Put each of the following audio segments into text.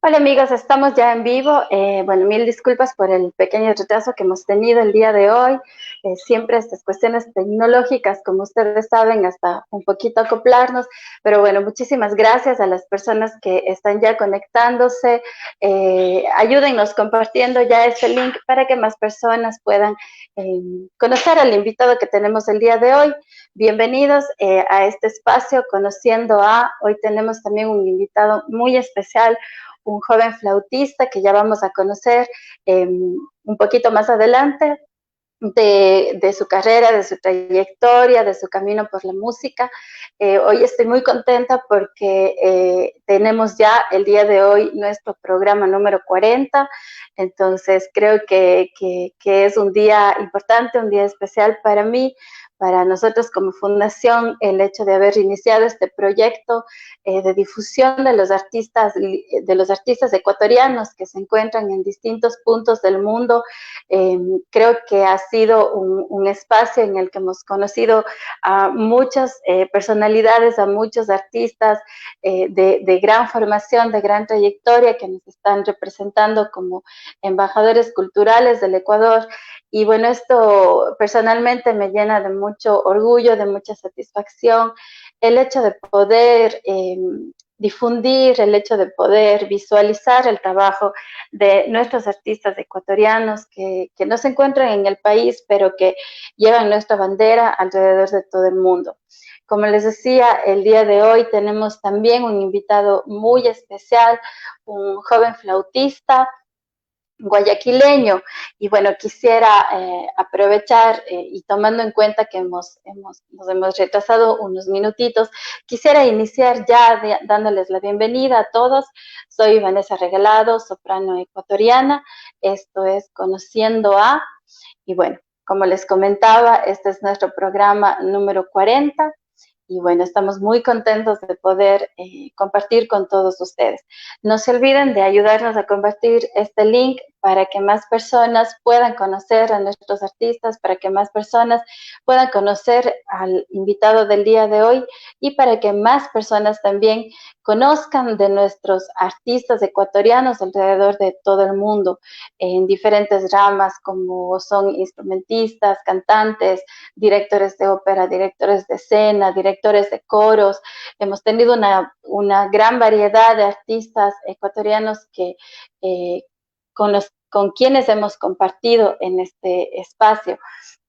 Hola amigos, estamos ya en vivo. Bueno, mil disculpas por el pequeño retraso que hemos tenido el día de hoy. Siempre estas cuestiones tecnológicas, como ustedes saben, hasta un poquito acoplarnos. Pero bueno, muchísimas gracias a las personas que están ya conectándose. Ayúdennos compartiendo ya este link para que más personas puedan conocer al invitado que tenemos el día de hoy. Bienvenidos a este espacio Conociendo a. Hoy tenemos también un invitado muy especial, un joven flautista que ya vamos a conocer un poquito más adelante de su carrera, de su trayectoria, de su camino por la música. Hoy estoy muy contenta porque tenemos ya el día de hoy nuestro programa número 40, entonces creo que es un día importante, un día especial para mí, para nosotros como fundación, el hecho de haber iniciado este proyecto de difusión de los artistas ecuatorianos que se encuentran en distintos puntos del mundo. Creo que ha sido un espacio en el que hemos conocido a muchas personalidades, a muchos artistas de gran formación, de gran trayectoria, que nos están representando como embajadores culturales del Ecuador. Y bueno, esto personalmente me llena de mucho orgullo, de mucha satisfacción, el hecho de poder difundir, el hecho de poder visualizar el trabajo de nuestros artistas ecuatorianos que no se encuentran en el país, pero que llevan nuestra bandera alrededor de todo el mundo. Como les decía, el día de hoy tenemos también un invitado muy especial, un joven flautista guayaquileño. Y bueno, quisiera aprovechar y tomando en cuenta que nos hemos retrasado unos minutitos, quisiera iniciar ya dándoles la bienvenida a todos. Soy Vanessa Regalado, soprano ecuatoriana. Esto es Conociendo a. Y bueno, como les comentaba, este es nuestro programa número 40. Y bueno, estamos muy contentos de poder compartir con todos ustedes. No se olviden de ayudarnos a compartir este link para que más personas puedan conocer a nuestros artistas, para que más personas puedan conocer al invitado del día de hoy y para que más personas también conozcan de nuestros artistas ecuatorianos alrededor de todo el mundo, en diferentes ramas como son instrumentistas, cantantes, directores de ópera, directores de escena, directores de coros. Hemos tenido una gran variedad de artistas ecuatorianos con quienes hemos compartido en este espacio,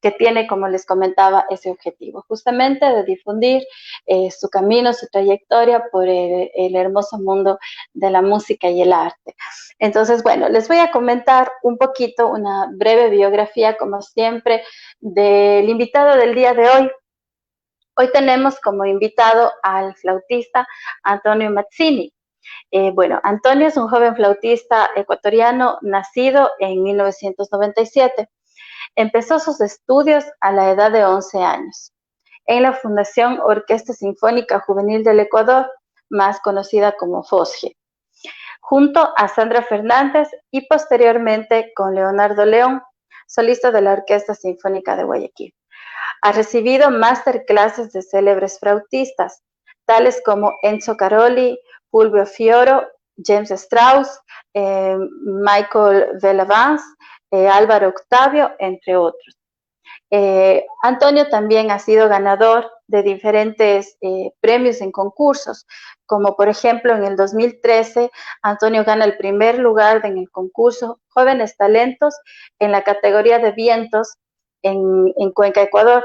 que tiene, como les comentaba, ese objetivo, justamente de difundir su camino, su trayectoria por el hermoso mundo de la música y el arte. Entonces, bueno, les voy a comentar un poquito, una breve biografía, como siempre, del invitado del día de hoy. Hoy tenemos como invitado al flautista Antonio Mazzini. Bueno, Antonio es un joven flautista ecuatoriano nacido en 1997. Empezó sus estudios a la edad de 11 años en la Fundación Orquesta Sinfónica Juvenil del Ecuador, más conocida como FOSGE, junto a Sandra Fernández y posteriormente con Leonardo León, solista de la Orquesta Sinfónica de Guayaquil. Ha recibido masterclasses de célebres flautistas, tales como Enzo Caroli, Fulvio Fioro, James Strauss, Michael Velavance, Álvaro Octavio, entre otros. Antonio también ha sido ganador de diferentes premios en concursos, como por ejemplo en el 2013, Antonio gana el primer lugar en el concurso Jóvenes Talentos en la categoría de vientos en Cuenca, Ecuador,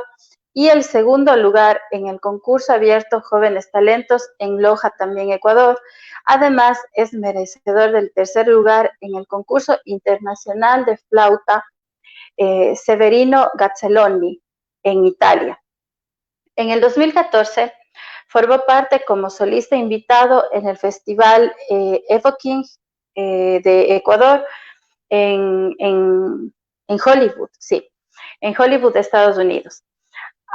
y el segundo lugar en el concurso abierto Jóvenes Talentos en Loja, también Ecuador. Además, es merecedor del tercer lugar en el concurso internacional de flauta Severino Gazzelloni en Italia. En el 2014 formó parte como solista invitado en el festival Evoking de Ecuador en Hollywood, sí, en Hollywood, Estados Unidos.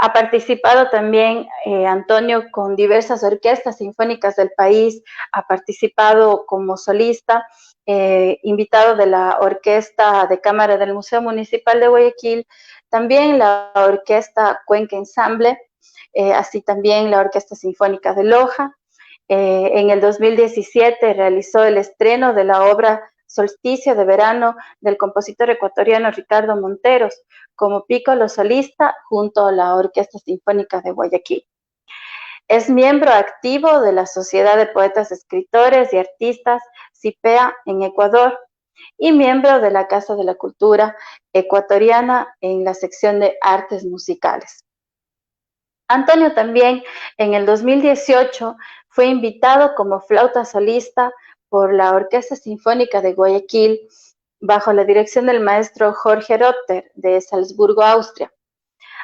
Ha participado también Antonio con diversas orquestas sinfónicas del país, ha participado como solista, invitado de la Orquesta de Cámara del Museo Municipal de Guayaquil, también la Orquesta Cuenca Ensamble, así también la Orquesta Sinfónica de Loja, En el 2017 realizó el estreno de la obra Solsticio de Verano del compositor ecuatoriano Ricardo Monteros como pícolo solista junto a la Orquesta Sinfónica de Guayaquil. Es miembro activo de la Sociedad de Poetas, Escritores y Artistas CIPEA en Ecuador y miembro de la Casa de la Cultura Ecuatoriana en la sección de Artes Musicales. Antonio también en el 2018 fue invitado como flauta solista por la Orquesta Sinfónica de Guayaquil bajo la dirección del maestro Jorge Rotter de Salzburgo, Austria.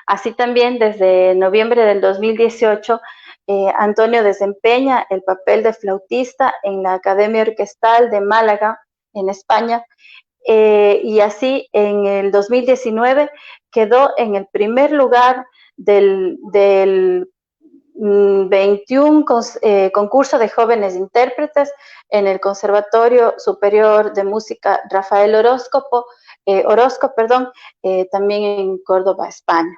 Así también desde noviembre del 2018 Antonio desempeña el papel de flautista en la Academia Orquestal de Málaga, en España, y así en el 2019 quedó en el primer lugar del 21 concurso de jóvenes intérpretes en el Conservatorio Superior de Música Rafael Orozco, también en Córdoba, España.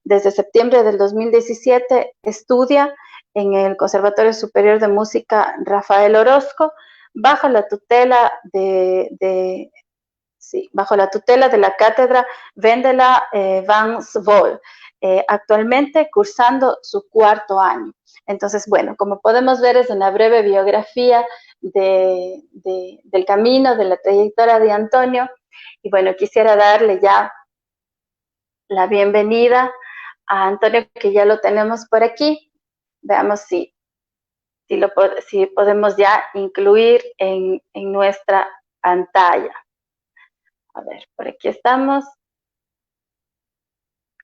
Desde septiembre del 2017 estudia en el Conservatorio Superior de Música Rafael Orozco bajo la tutela bajo la tutela de la cátedra Wendela van Zwolle, actualmente cursando su 4º año. Entonces, bueno, como podemos ver, es una breve biografía del camino, de la trayectoria de Antonio. Y bueno, quisiera darle ya la bienvenida a Antonio, que ya lo tenemos por aquí. Veamos si podemos ya incluir en nuestra pantalla. A ver, por aquí estamos.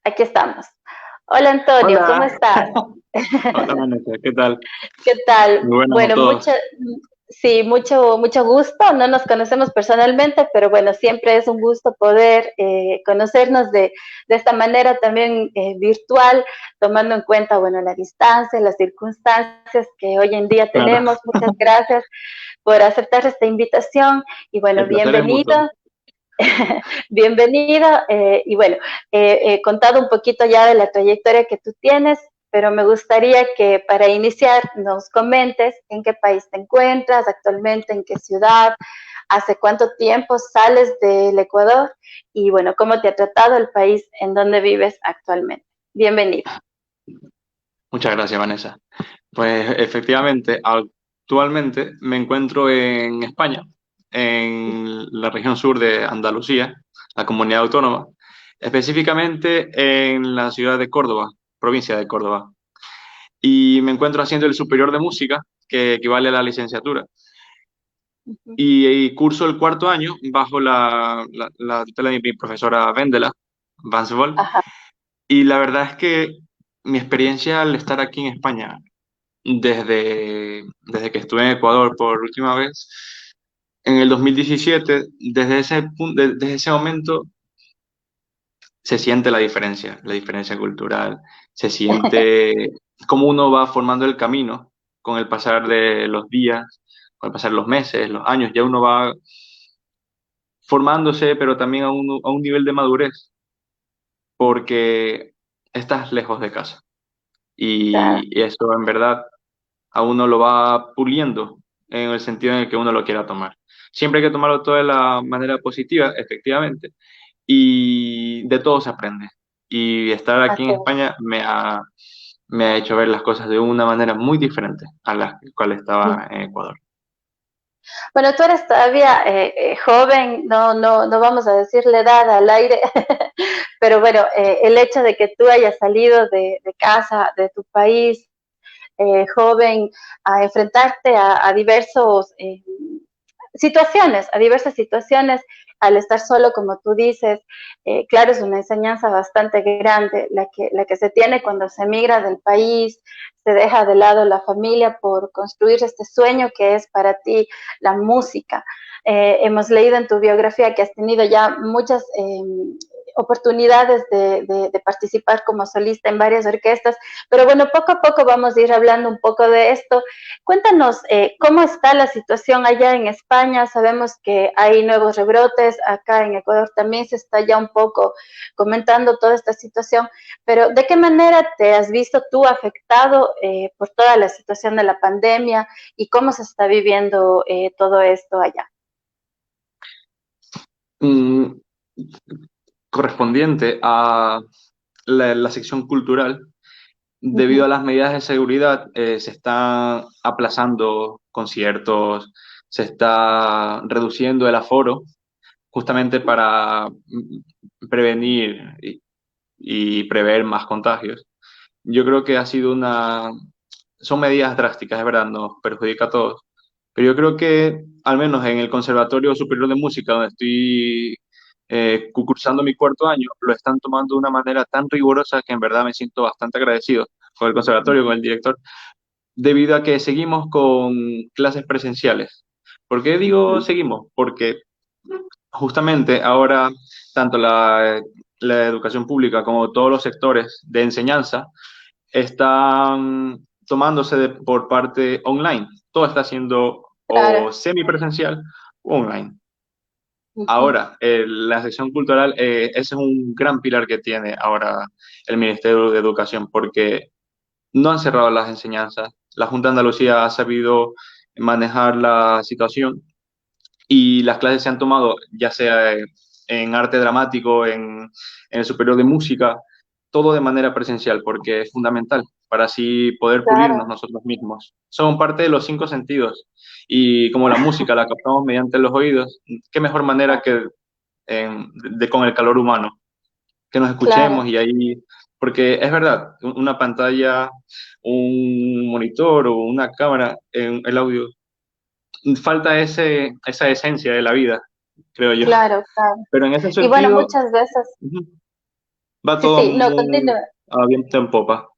Aquí estamos. Hola Antonio, Hola. ¿cómo estás? Hola, Vanessa, ¿qué tal? ¿Qué tal? Muy buenas a Bueno, todos. mucho gusto. No nos conocemos personalmente, pero bueno, siempre es un gusto poder conocernos de esta manera también virtual, tomando en cuenta, bueno, la distancia, las circunstancias que hoy en día Claro, tenemos. Muchas gracias por aceptar esta invitación y bueno, el placer es mutuo. bienvenido. Bienvenido, y bueno, he contado un poquito ya de la trayectoria que tú tienes, pero me gustaría que para iniciar nos comentes en qué país te encuentras actualmente, en qué ciudad, hace cuánto tiempo sales del Ecuador y bueno, cómo te ha tratado el país en donde vives actualmente. Bienvenido. Muchas gracias, Vanessa. Pues efectivamente, actualmente me encuentro en España, en la región sur de Andalucía, la comunidad autónoma, específicamente en la ciudad de Córdoba, provincia de Córdoba. Y me encuentro haciendo el superior de música, que equivale a la licenciatura. Y curso el 4º año bajo la tutela de mi profesora Vendela Van Zwolle. Ajá. Y la verdad es que mi experiencia al estar aquí en España, desde que estuve en Ecuador por última vez, en el 2017, desde ese momento se siente la diferencia cultural, se siente cómo uno va formando el camino con el pasar de los días, con el pasar de los meses, los años, ya uno va formándose, pero también a un nivel de madurez, porque estás lejos de casa. Claro. Y eso en verdad a uno lo va puliendo en el sentido en el que uno lo quiera tomar. Siempre hay que tomarlo todo de la manera positiva, efectivamente, y de todo se aprende. Y estar aquí en Así es. España me ha hecho ver las cosas de una manera muy diferente a la cual estaba en Ecuador. Bueno, tú eres todavía joven, no vamos a decir la edad al aire, pero bueno, el hecho de que tú hayas salido de casa, de tu país, joven, a enfrentarte a diversos situaciones, a diversas situaciones, al estar solo, como tú dices, claro, es una enseñanza bastante grande la que se tiene cuando se emigra del país, se deja de lado la familia por construir este sueño que es para ti la música. Hemos leído en tu biografía que has tenido ya muchas oportunidades de participar como solista en varias orquestas, pero bueno, poco a poco vamos a ir hablando un poco de esto. Cuéntanos, ¿cómo está la situación allá en España? Sabemos que hay nuevos rebrotes, acá en Ecuador también se está ya un poco comentando toda esta situación, pero ¿de qué manera te has visto tú afectado por toda la situación de la pandemia y cómo se está viviendo todo esto allá? Mm, correspondiente a la sección cultural, debido Ujú. a las medidas de seguridad, se están aplazando conciertos, se está reduciendo el aforo, justamente para prevenir y prever más contagios. Yo creo que ha sido son medidas drásticas, es verdad, nos perjudica a todos, pero yo creo que al menos en el Conservatorio Superior de Música, donde estoy cursando mi cuarto año, lo están tomando de una manera tan rigurosa que en verdad me siento bastante agradecido con el conservatorio, con el director, debido a que seguimos con clases presenciales. ¿Por qué digo Ujú. seguimos? Porque justamente ahora tanto la educación pública como todos los sectores de enseñanza están tomándose por parte online. Todo está siendo Claro. o semipresencial o online. Ujú. Ahora, la sección cultural, ese es un gran pilar que tiene ahora el Ministerio de Educación, porque no han cerrado las enseñanzas. La Junta de Andalucía ha sabido manejar la situación y las clases se han tomado, ya sea en arte dramático, en el superior de música, todo de manera presencial, porque es fundamental para así poder pulirnos Claro, nosotros mismos. Son parte de los cinco sentidos y como la música la captamos mediante los oídos, qué mejor manera que con el calor humano, que nos claro. escuchemos y ahí, porque es verdad, una pantalla, un monitor o una cámara, en el audio falta esa esencia de la vida, creo yo. Claro, claro. Pero en ese Y bueno, sentido, muchas veces, ujú, va sí, todo sí, no, muy continúa. a viento en popa.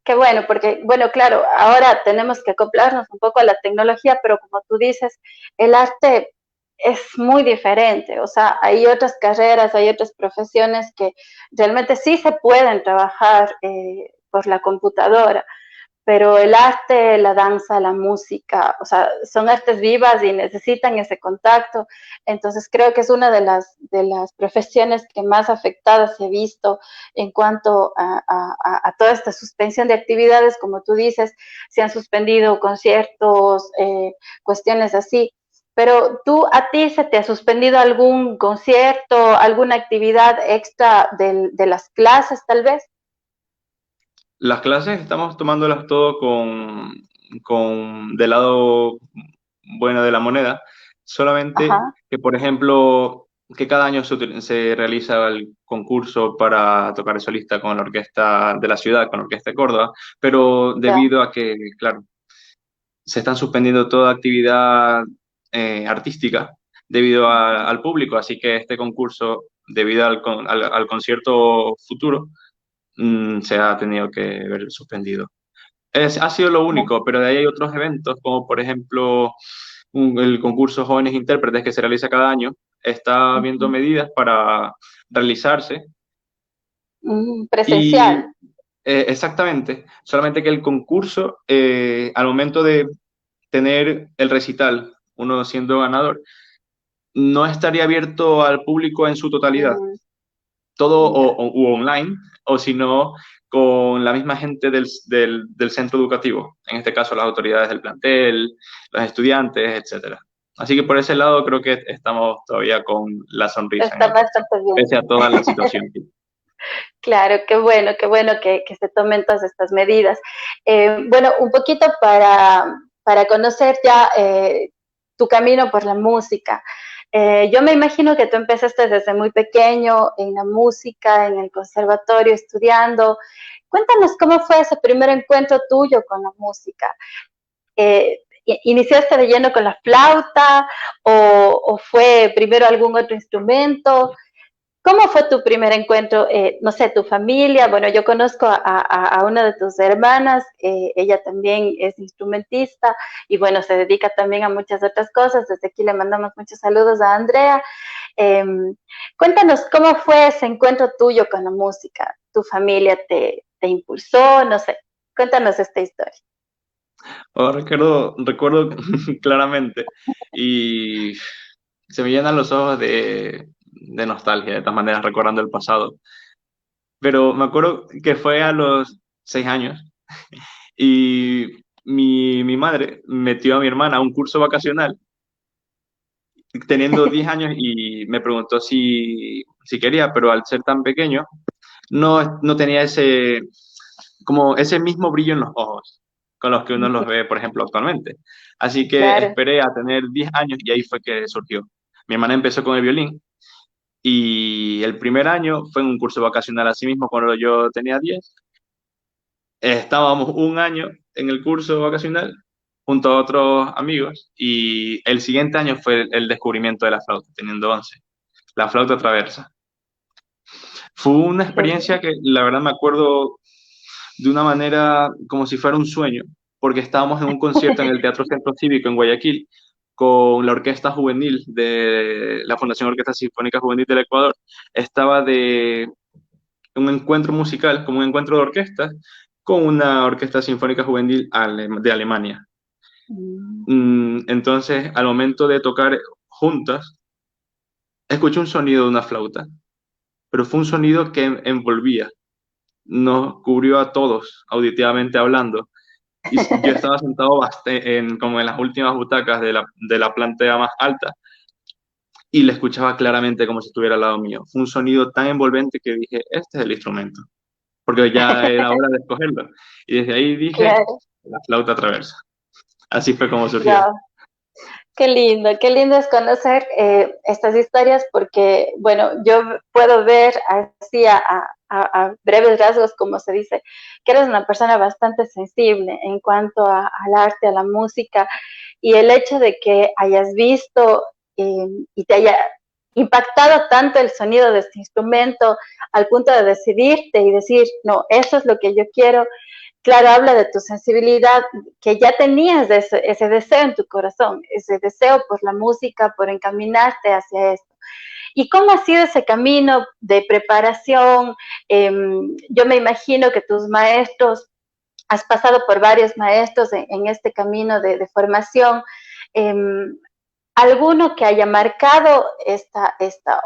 Qué bueno, porque, bueno, claro, ahora tenemos que acoplarnos un poco a la tecnología, pero como tú dices, el arte es muy diferente. O sea, hay otras carreras, hay otras profesiones que realmente sí se pueden trabajar por la computadora, pero el arte, la danza, la música, o sea, son artes vivas y necesitan ese contacto. Entonces creo que es una de las profesiones que más afectadas he visto en cuanto a toda esta suspensión de actividades, como tú dices, se han suspendido conciertos, cuestiones así. Pero tú, ¿a ti se te ha suspendido algún concierto, alguna actividad extra de las clases tal vez? Las clases estamos tomándolas todo del lado bueno de la moneda, solamente Ajá, que, por ejemplo, que cada año se realiza el concurso para tocar el solista con la orquesta de la ciudad, con la orquesta de Córdoba, pero ya. debido a que, claro, se están suspendiendo toda actividad artística debido al público, así que este concurso, debido al concierto futuro, se ha tenido que ver suspendido. Ha sido lo único, pero de ahí hay otros eventos, como por ejemplo el concurso Jóvenes Intérpretes que se realiza cada año, está viendo Ujú. medidas para realizarse y Presencial. exactamente, solamente que el concurso, al momento de tener el recital, uno siendo ganador, no estaría abierto al público en su totalidad, Mm, todo ya. u online, o si no, con la misma gente del centro educativo, en este caso las autoridades del plantel, los estudiantes, etcétera. Así que por ese lado creo que estamos todavía con la sonrisa en Está el rostro, bastante bien. pese a toda la situación. Claro, qué bueno que se tomen todas estas medidas. Bueno, un poquito para conocer ya tu camino por la música. Yo me imagino que tú empezaste desde muy pequeño en la música, en el conservatorio, estudiando. Cuéntanos cómo fue ese primer encuentro tuyo con la música. ¿Iniciaste de lleno con la flauta o fue primero algún otro instrumento? ¿Cómo fue tu primer encuentro? No sé, tu familia. Bueno, yo conozco a una de tus hermanas, ella también es instrumentista y bueno, se dedica también a muchas otras cosas. Desde aquí le mandamos muchos saludos a Andrea. Cuéntanos cómo fue ese encuentro tuyo con la música. ¿Tu familia te impulsó? No sé, cuéntanos esta historia. Ahora recuerdo claramente y se me llenan los ojos de nostalgia, de todas maneras, recordando el pasado. Pero me acuerdo que fue a los 6 años y mi madre metió a mi hermana a un curso vacacional teniendo 10 años y me preguntó si quería, pero al ser tan pequeño no tenía como ese mismo brillo en los ojos con los que uno los ve, por ejemplo, actualmente. Así que Claro. esperé a tener 10 años y ahí fue que surgió. Mi hermana empezó con el violín y el primer año fue en un curso vacacional así mismo cuando yo tenía 10. Estábamos un año en el curso vacacional junto a otros amigos y el siguiente año fue el descubrimiento de la flauta, teniendo 11, la flauta traversa. Fue una Qué bien. experiencia que la verdad me acuerdo de una manera como si fuera un sueño, porque estábamos en un concierto en el Teatro Centro Cívico en Guayaquil con la Orquesta Juvenil de la Fundación Orquesta Sinfónica Juvenil del Ecuador. Estaba de un encuentro musical, como un encuentro de orquestas, con una Orquesta Sinfónica Juvenil de Alemania. Mm. Entonces, al momento de tocar juntas, escuché un sonido de una flauta, pero fue un sonido que envolvía, nos cubrió a todos, auditivamente hablando. Y yo estaba sentado como en las últimas butacas de la platea más alta y le escuchaba claramente como si estuviera al lado mío. Fue un sonido tan envolvente que dije, este es el instrumento, porque ya era hora de escogerlo. Y desde ahí dije, Claro. la flauta traversa. Así fue como surgió. Wow. Qué lindo es conocer estas historias porque, bueno, yo puedo ver así a breves rasgos, como se dice, que eres una persona bastante sensible en cuanto al arte, a la música, y el hecho de que hayas visto y te haya impactado tanto el sonido de este instrumento al punto de decidirte y decir, no, eso es lo que yo quiero. Claro, habla de tu sensibilidad, que ya tenías ese deseo en tu corazón, ese deseo por la música, por encaminarte hacia esto. ¿Y cómo ha sido ese camino de preparación? Yo me imagino que tus maestros, has pasado por varios maestros en este camino de formación. Eh, ¿Alguno que haya marcado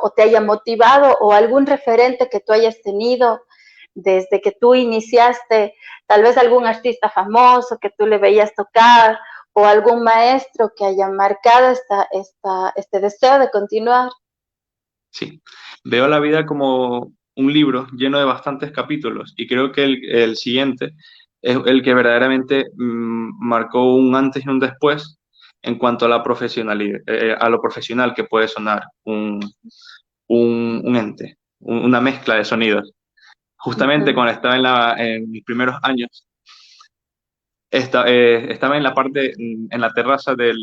o te haya motivado, o algún referente que tú hayas tenido desde que tú iniciaste, tal vez algún artista famoso que tú le veías tocar, o algún maestro que haya marcado este deseo de continuar? Sí, veo la vida como un libro lleno de bastantes capítulos y creo que el siguiente es el que verdaderamente marcó un antes y un después en cuanto a la profesionalidad, a lo profesional que puede sonar un ente, una mezcla de sonidos. Justamente Ujú. cuando estaba en mis primeros años, estaba en la parte, en la terraza de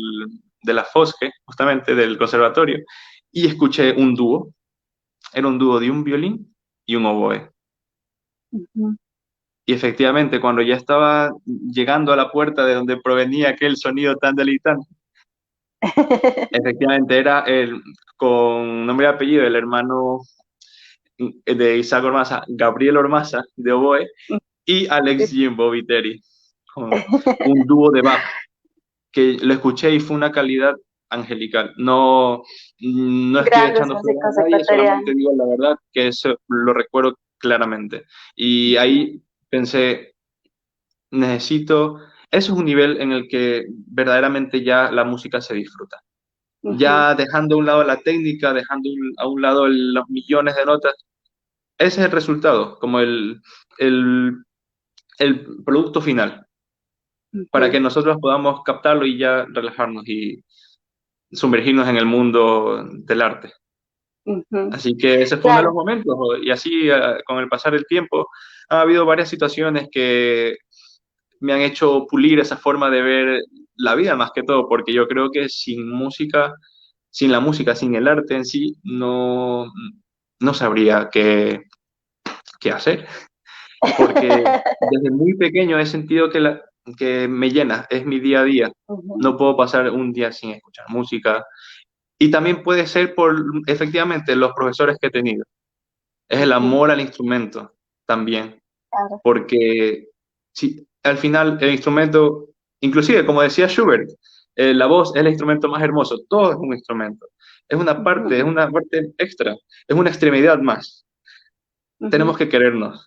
la Fosque, justamente del conservatorio, y escuché un dúo. Era un dúo de un violín y un oboe. Ujú. Y efectivamente, cuando ya estaba llegando a la puerta de donde provenía aquel sonido tan deleitante, efectivamente era con nombre y apellido, el hermano de Isaac Ormaza, Gabriel Ormaza, de oboe, y Alex Jimbo Viteri, con un dúo de Bach, que lo escuché y fue una calidad angelical. No estoy Grandes echando fuera músicos a nadie, solamente ecuatorianos. digo la verdad, que eso lo recuerdo claramente. Y ahí pensé, necesito, eso es un nivel en el que verdaderamente ya la música se disfruta. Ujú. Ya dejando a un lado la técnica, dejando a un lado los millones de notas, ese es el resultado, como el, el producto final, para Ujú. que nosotros podamos captarlo y ya relajarnos y sumergirnos en el mundo del arte. Ujú. Así que ese fue uno de los Claro. momentos, y así con el pasar del tiempo ha habido varias situaciones que me han hecho pulir esa forma de ver la vida más que todo, porque yo creo que sin música, sin la música, sin el arte en sí, no sabría qué hacer, porque desde muy pequeño he sentido que me llena, es mi día a día. Ujú. No puedo pasar un día sin escuchar música Y también puede ser por, efectivamente, los profesores que he tenido. Es el Ujú, amor al instrumento también, claro. porque si, al final el instrumento, inclusive como decía Schubert, la voz es el instrumento más hermoso, todo es un instrumento, es Ujú, una parte extra, es una extremidad más. ujú, Tenemos que querernos,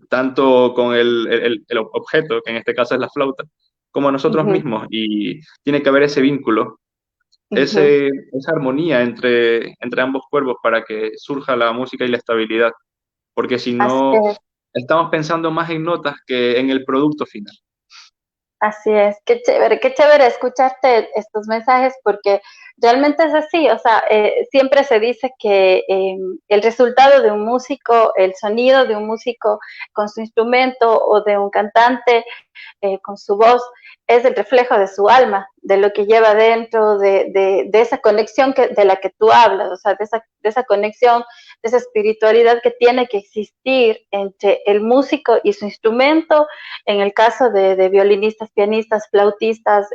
tanto con el objeto, que en este caso es la flauta, como nosotros ujú, mismos, y tiene que haber ese vínculo, ujú. esa armonía entre ambos cuerpos para que surja la música y la estabilidad, porque si Así no, es. estamos pensando más en notas que en el producto final. Así es, qué chévere escucharte estos mensajes porque realmente es así, o sea, siempre se dice que el resultado de un músico, el sonido de un músico con su instrumento o de un cantante con su voz, es el reflejo de su alma, de lo que lleva dentro, de esa conexión de la que tú hablas, o sea, de esa conexión, de esa espiritualidad que tiene que existir entre el músico y su instrumento, en el caso de violinistas, pianistas, flautistas,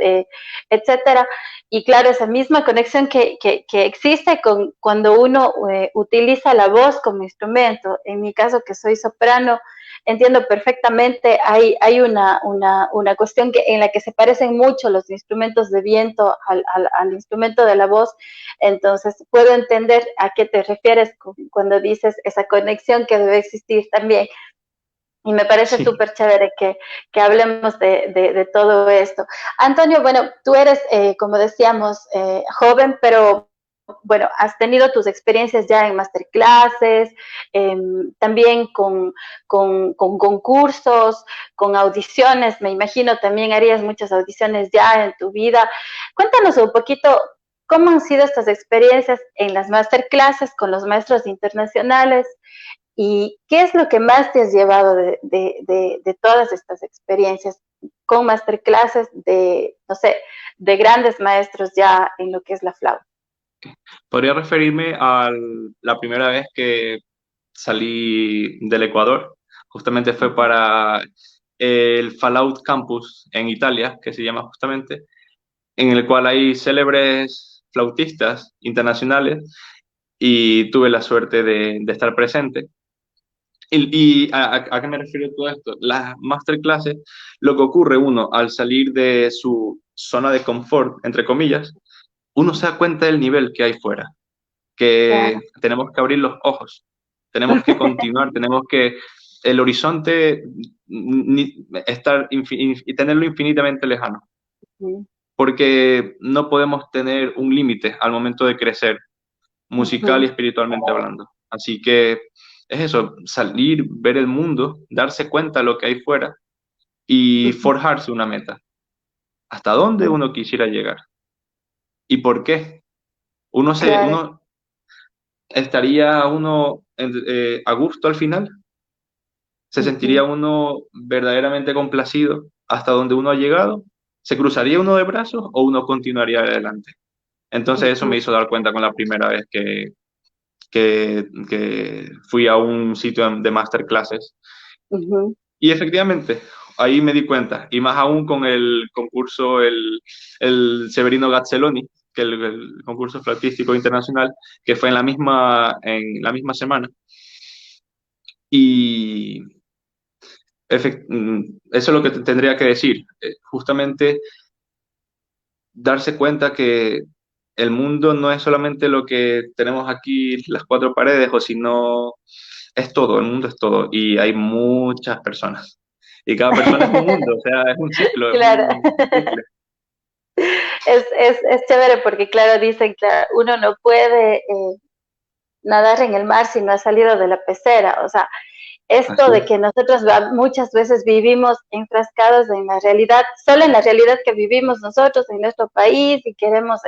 etcétera. Y claro, esa misma conexión que existe cuando uno utiliza la voz como instrumento. En mi caso, que soy soprano, entiendo perfectamente, hay una cuestión en la que se parecen mucho los instrumentos de viento al instrumento de la voz, entonces puedo entender a qué te refieres cuando dices esa conexión que debe existir también. Y me parece Sí. súper chévere que hablemos de todo esto. Antonio, bueno, tú eres, como decíamos, joven, pero bueno, has tenido tus experiencias ya en masterclasses, también con concursos, con audiciones, me imagino también harías muchas audiciones ya en tu vida. Cuéntanos un poquito cómo han sido estas experiencias en las masterclasses con los maestros internacionales y qué es lo que más te has llevado de todas estas experiencias con masterclasses de, no sé, de grandes maestros ya en lo que es la flauta. Podría referirme a la primera vez que salí del Ecuador. Justamente fue Ujú, para el Fallout Campus en Italia, que se llama justamente, en el cual hay célebres flautistas internacionales y tuve la suerte de estar presente. ¿A qué me refiero todo esto? Las masterclasses, lo que ocurre uno al salir de su zona de confort, entre comillas, uno se da cuenta del nivel que hay fuera, que claro. tenemos que abrir los ojos, tenemos que continuar, tenemos que el horizonte estar y tenerlo infinitamente lejano, Ujú, porque no podemos tener un límite al momento de crecer, musical y ujú, espiritualmente hablando. Así que es eso, salir, ver el mundo, darse cuenta de lo que hay fuera y ujú, forjarse una meta. ¿Hasta dónde ujú. uno quisiera llegar? ¿Y por qué? Claro. Uno estaría uno a gusto al final, se sentiría Ujú, uno verdaderamente complacido hasta donde uno ha llegado, se cruzaría uno de brazos o uno continuaría adelante. Entonces eso me ujú, hizo dar cuenta con la primera vez que fui a un sitio de masterclasses. ujú. Y efectivamente, ahí me di cuenta, y más aún con el concurso, el Severino Gazzelloni, que el concurso flautístico internacional, que fue en la misma semana. Y eso es lo que tendría que decir. Justamente darse cuenta que el mundo no es solamente lo que tenemos aquí, las cuatro paredes, o sino es todo, el mundo es todo, y hay muchas personas. Y cada persona es un mundo, o sea, es un ciclo, es Claro. un bucle. Es chévere porque, claro, dicen que uno no puede nadar en el mar si no ha salido de la pecera. O sea, esto Así de es. que nosotros muchas veces vivimos enfrascados en la realidad, solo en la realidad que vivimos nosotros en nuestro país y queremos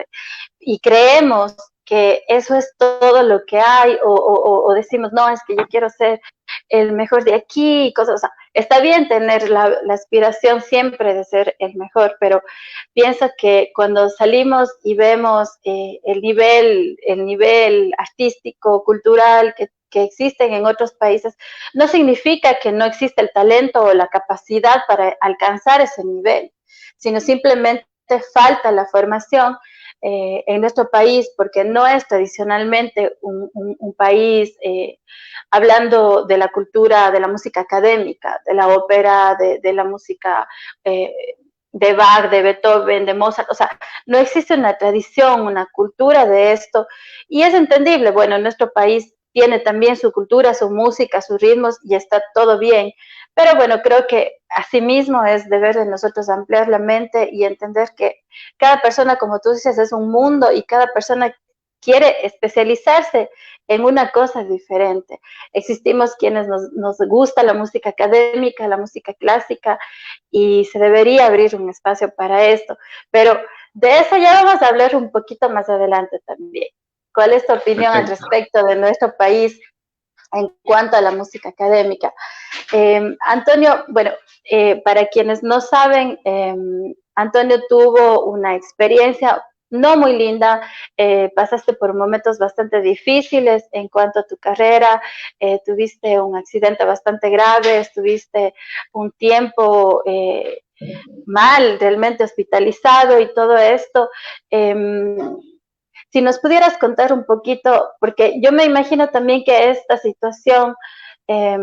y creemos que eso es todo lo que hay o decimos, no, es que yo quiero ser el mejor de aquí y cosas, o sea, está bien tener la aspiración siempre de ser el mejor, pero pienso que cuando salimos y vemos el nivel artístico, cultural que existen en otros países, no significa que no existe el talento o la capacidad para alcanzar ese nivel, sino simplemente falta la formación en nuestro país, porque no es tradicionalmente un país hablando de la cultura, de la música académica, de la ópera, de la música eh, de Bach, de Beethoven, de Mozart, o sea, no existe una tradición, una cultura de esto, y es entendible, bueno, nuestro país tiene también su cultura, su música, sus ritmos, y está todo bien, pero bueno, creo que asimismo es deber de nosotros ampliar la mente y entender que cada persona, como tú dices, es un mundo y cada persona quiere especializarse en una cosa diferente. Existimos quienes nos gusta la música académica, la música clásica, y se debería abrir un espacio para esto. Pero de eso ya vamos a hablar un poquito más adelante también. ¿Cuál es tu opinión al Perfecto. respecto de nuestro país en cuanto a la música académica? Antonio, bueno, para quienes no saben, Antonio tuvo una experiencia no muy linda, pasaste por momentos bastante difíciles en cuanto a tu carrera, tuviste un accidente bastante grave, estuviste un tiempo mal, realmente hospitalizado y todo esto. Eh, si nos pudieras contar un poquito, porque yo me imagino también que esta situación eh,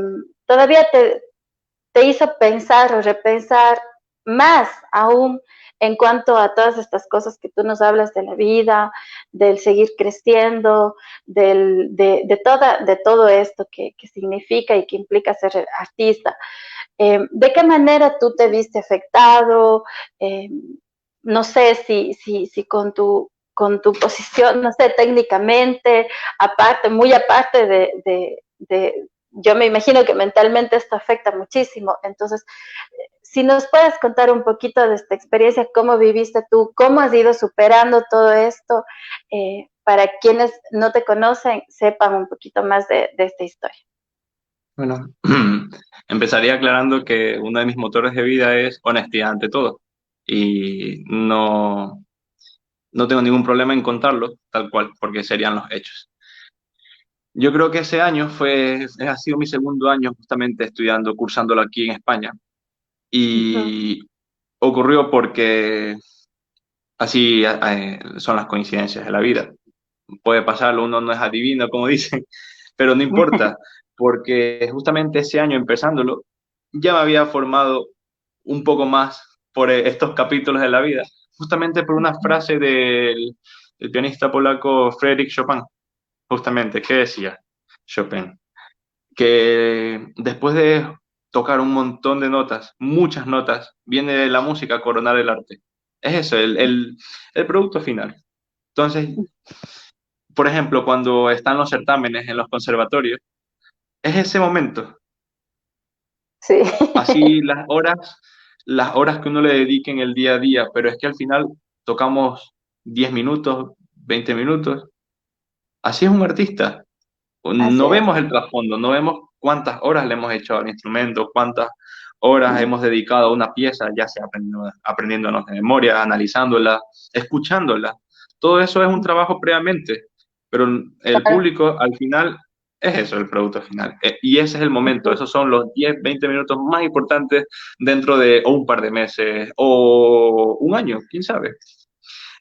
todavía te hizo pensar o repensar más aún en cuanto a todas estas cosas que tú nos hablas de la vida, del seguir creciendo, de todo esto que significa y que implica ser artista. ¿De qué manera tú te viste afectado? Eh, no sé si con tu posición, no sé, técnicamente, aparte, muy aparte yo me imagino que mentalmente esto afecta muchísimo. Entonces, si nos puedes contar un poquito de esta experiencia, cómo viviste tú, cómo has ido superando todo esto, para quienes no te conocen, sepan un poquito más de esta historia. Bueno, empezaría aclarando que uno de mis motores de vida es honestidad ante todo. Y no tengo ningún problema en contarlo tal cual, porque serían los hechos. Yo creo que ese año ha sido mi segundo año justamente estudiando, cursándolo aquí en España. Uh -huh. Y ocurrió porque así son las coincidencias de la vida. Puede pasarlo, uno no es adivino, como dicen, pero no importa, porque justamente ese año empezándolo, ya me había formado un poco más por estos capítulos de la vida, justamente por una frase del pianista polaco Frédéric Chopin, justamente, que decía Chopin, que después de tocar un montón de notas, muchas notas, viene de la música a coronar el arte. Es eso, el producto final. Entonces, por ejemplo, cuando están los certámenes en los conservatorios, es ese momento. Sí. Así las horas que uno le dedique en el día a día, pero es que al final tocamos 10 minutos, 20 minutos. Así es un artista. Así No es. vemos el trasfondo, no vemos cuántas horas le hemos hecho al instrumento, cuántas horas hemos dedicado a una pieza, ya sea aprendiéndonos de memoria, analizándola, escuchándola. Todo eso es un trabajo previamente, pero el Claro. público al final es eso, el producto final. Y ese es el momento, esos son los 10, 20 minutos más importantes dentro de o un par de meses o un año, quién sabe.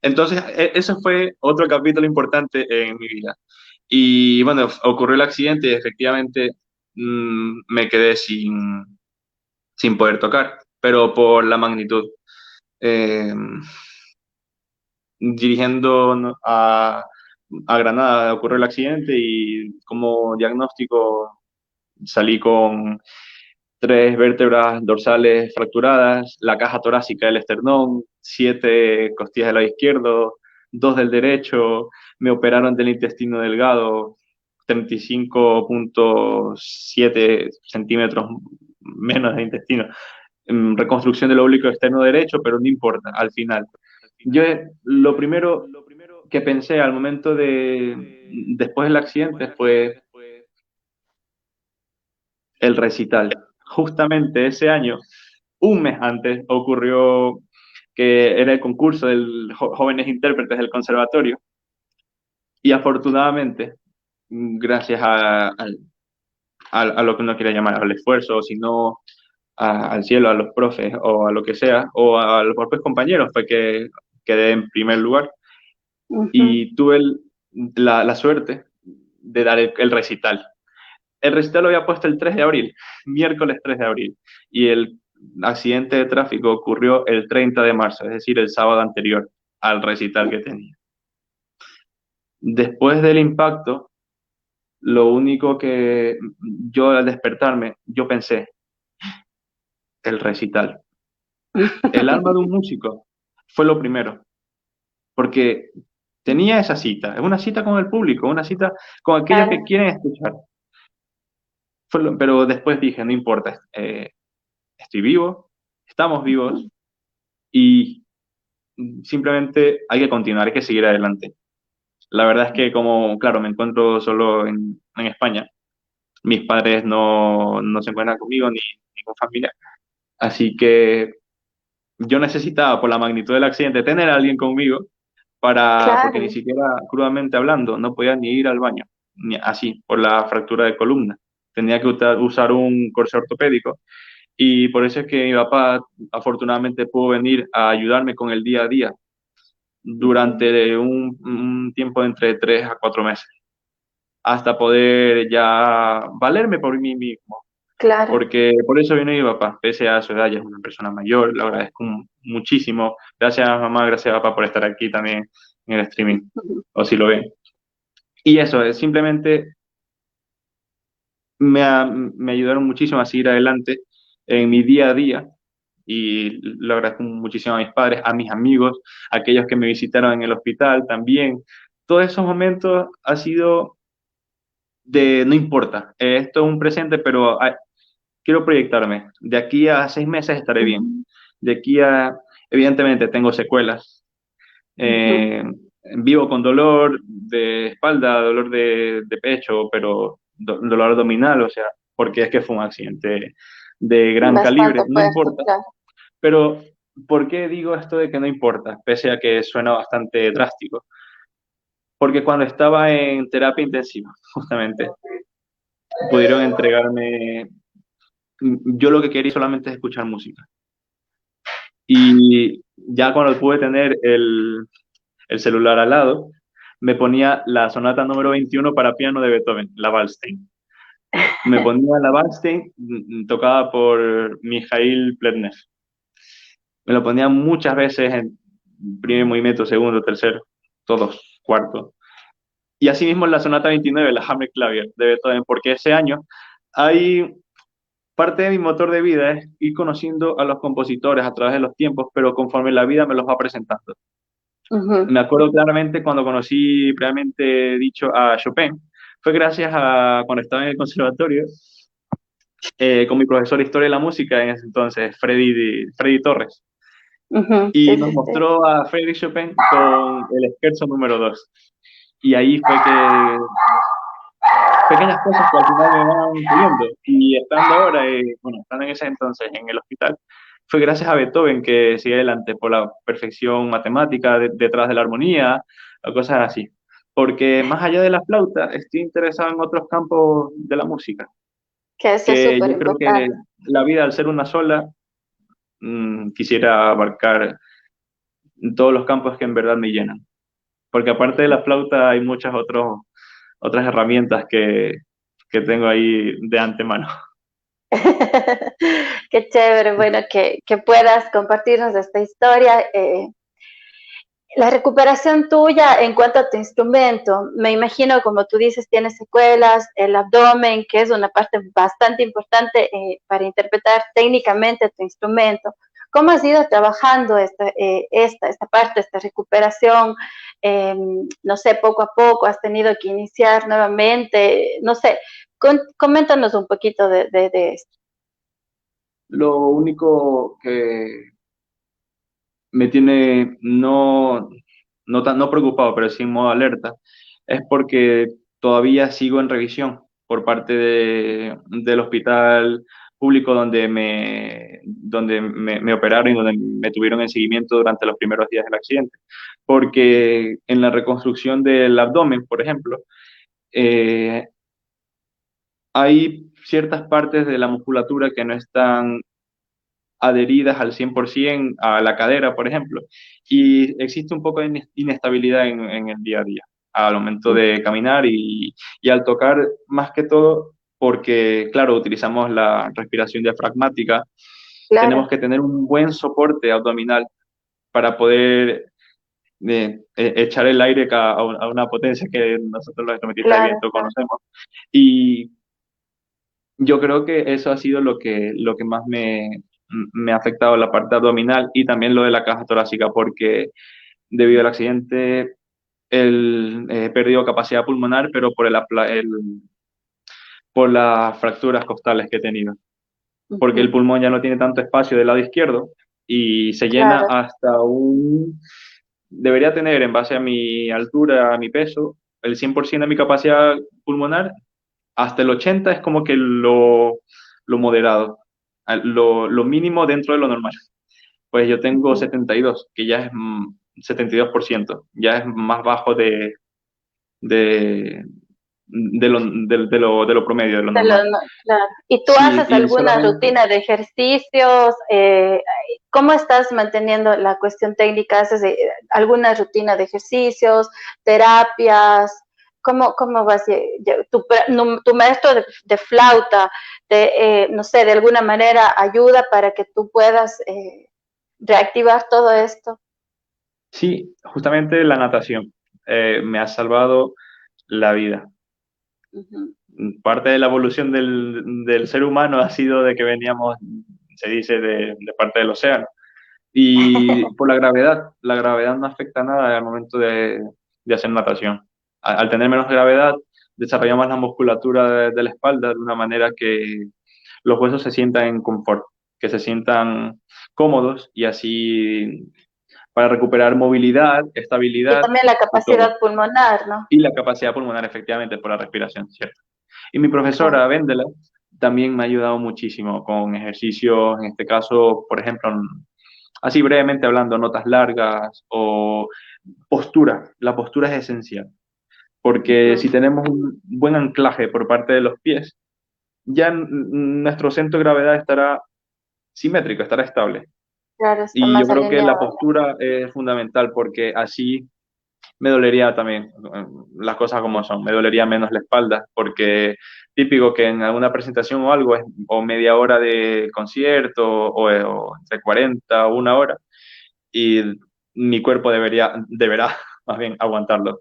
Entonces, eso fue otro capítulo importante en mi vida. Y bueno, ocurrió el accidente y efectivamente me quedé sin poder tocar, pero por la magnitud. Eh, Dirigiendo ¿no? a Granada ocurrió el accidente y como diagnóstico salí con 3 vértebras dorsales fracturadas, la caja torácica del esternón, 7 costillas del lado izquierdo, 2 del derecho, me operaron del intestino delgado, 35,7 centímetros menos de intestino, reconstrucción del oblicuo externo derecho, pero no importa, al final. Yo lo primero que pensé al momento después del accidente fue el recital. Justamente ese año, un mes antes, ocurrió que era el concurso de jóvenes intérpretes del conservatorio y afortunadamente, gracias a lo que uno quiera llamar, al esfuerzo, o si no al cielo, a los profes o a lo que sea, o a los propios compañeros, fue que quedé en primer lugar. Ujú. y tuve la suerte de dar el recital. El recital lo había puesto el 3 de abril, miércoles 3 de abril, y el accidente de tráfico ocurrió el 30 de marzo, es decir, el sábado anterior al recital que tenía. Después del impacto, lo único que yo al despertarme, yo pensé, el recital. El alma de un músico fue lo primero, porque tenía esa cita, es una cita con el público, una cita con aquellos que Claro. quieren escuchar. Pero después dije, no importa, estoy vivo, estamos vivos y simplemente hay que continuar, hay que seguir adelante. La verdad es que como, claro, me encuentro solo en España, mis padres no se encuentran conmigo ni con familia, así que yo necesitaba, por la magnitud del accidente, tener a alguien conmigo porque ni Claro. siquiera crudamente hablando, no podía ni ir al baño, ni así, por la fractura de columna. Tenía que usar un corse ortopédico y por eso es que mi papá afortunadamente pudo venir a ayudarme con el día a día Ujú. durante un tiempo de entre 3 a 4 meses, hasta poder ya valerme por mí mismo. Claro. Porque por eso vino mi papá, pese a su edad, ya es una persona mayor, lo agradezco muchísimo. Gracias mamá, gracias papá por estar aquí también en el streaming, Ujú. o si lo ven. Y eso, es simplemente me ayudaron muchísimo a seguir adelante en mi día a día y lo agradezco muchísimo a mis padres, a mis amigos, a aquellos que me visitaron en el hospital también. Todos esos momentos ha sido no importa, esto es un presente, pero quiero proyectarme. De aquí a 6 meses estaré bien. Ujú. De aquí a, evidentemente, tengo secuelas. Ujú. Eh, Vivo con dolor de espalda, dolor de pecho, pero dolor abdominal, o sea, porque es que fue un accidente de gran calibre, Bastante no fuerte, importa. claro. Pero, ¿por qué digo esto de que no importa? Pese a que suena bastante drástico. Porque cuando estaba en terapia intensiva, justamente, pudieron entregarme, yo lo que quería solamente es escuchar música. Y ya cuando pude tener el celular al lado, me ponía la sonata número 21 para piano de Beethoven, la Waldstein. Me ponía la Waldstein tocada por Mijail Pletnev. Me lo ponía muchas veces en primer movimiento, segundo, tercero, todos, cuarto. Y asimismo la sonata 29, la Hammerklavier de Beethoven, porque ese año hay parte de mi motor de vida es ir conociendo a los compositores a través de los tiempos, pero conforme la vida me los va presentando. Ujú. Me acuerdo claramente cuando conocí previamente dicho a Chopin. Fue gracias a cuando estaba en el conservatorio con mi profesor de Historia de la Música en ese entonces, Freddy Torres. Ujú. Y Sí, nos sí, sí. mostró a Frédéric Chopin con el Scherzo número 2. Y ahí fue que pequeñas cosas que al final me van influyendo. Y estando ahora, bueno, estando en ese entonces en el hospital, fue gracias a Beethoven que sigue adelante por la perfección matemática detrás de la armonía o cosas así. Porque más allá de la flauta, estoy interesado en otros campos de la música, Que eso es que súper yo creo que importante. la vida al ser una sola, quisiera abarcar todos los campos que en verdad me llenan. Porque aparte de la flauta hay muchas otras herramientas que tengo ahí de antemano. Qué chévere, bueno, que puedas compartirnos esta historia. La recuperación tuya en cuanto a tu instrumento, me imagino, como tú dices, tienes secuelas, el abdomen, que es una parte bastante importante para interpretar técnicamente tu instrumento. ¿Cómo has ido trabajando esta parte, esta recuperación? No sé, poco a poco has tenido que iniciar nuevamente, no sé, coméntanos un poquito de esto. Lo único que me tiene no preocupado, pero sí en modo alerta, es porque todavía sigo en revisión por parte del hospital público donde me operaron y donde me tuvieron en seguimiento durante los primeros días del accidente. Porque en la reconstrucción del abdomen, por ejemplo, eh, hay ciertas partes de la musculatura que no están adheridas al 100% a la cadera, por ejemplo, y existe un poco de inestabilidad en el día a día, al momento de caminar y al tocar más que todo, porque, claro, utilizamos la respiración diafragmática, tenemos Claro, que tener un buen soporte abdominal para poder echar el aire a una potencia que nosotros los economistas de claro, viento claro. conocemos. Y yo creo que eso ha sido lo que más me ha afectado la parte abdominal y también lo de la caja torácica, porque debido al accidente he perdido capacidad pulmonar, pero por las fracturas costales que he tenido, porque el Ujú, pulmón ya no tiene tanto espacio del lado izquierdo y se llena claro, hasta debería tener en base a mi altura, a mi peso, el 100% de mi capacidad pulmonar, hasta el 80 es como que lo moderado, lo mínimo dentro de lo normal. Pues yo tengo ujú. 72, que ya es 72%, ya es más bajo de, de lo promedio, de lo normal. Claro. ¿Y tú Sí, haces y alguna solamente, rutina de ejercicios? ¿Cómo estás manteniendo la cuestión técnica? ¿Haces alguna rutina de ejercicios, terapias? ¿Cómo vas? Tu maestro de flauta, no sé, de alguna manera ayuda para que tú puedas reactivar todo esto. sí, justamente la natación me ha salvado la vida. Ujú. Parte de la evolución del ser humano ha sido de que veníamos, se dice, de parte del océano. Y por la gravedad no afecta nada al momento de hacer natación. Al tener menos gravedad, desarrollamos la musculatura de la espalda de una manera que los huesos se sientan en confort, que se sientan cómodos y así para recuperar movilidad, Y estabilidad también la y todo. capacidad pulmonar, ¿no? Y la capacidad pulmonar, efectivamente, por la respiración, ¿cierto? Y mi Claro. profesora, Vendela, también me ha ayudado muchísimo con ejercicios, en este caso, por ejemplo, así brevemente hablando, notas largas o postura. La postura es esencial, porque Ujú. si tenemos un buen anclaje por parte de los pies, ya nuestro centro de gravedad estará simétrico, estará estable. Claro, está Y yo más creo que la alineado. postura es fundamental porque así me dolería también, las cosas como son, me dolería menos la espalda, porque típico que en alguna presentación o algo es o media hora de concierto o entre 40 o una hora, y mi cuerpo deberá más bien aguantarlo, Claro,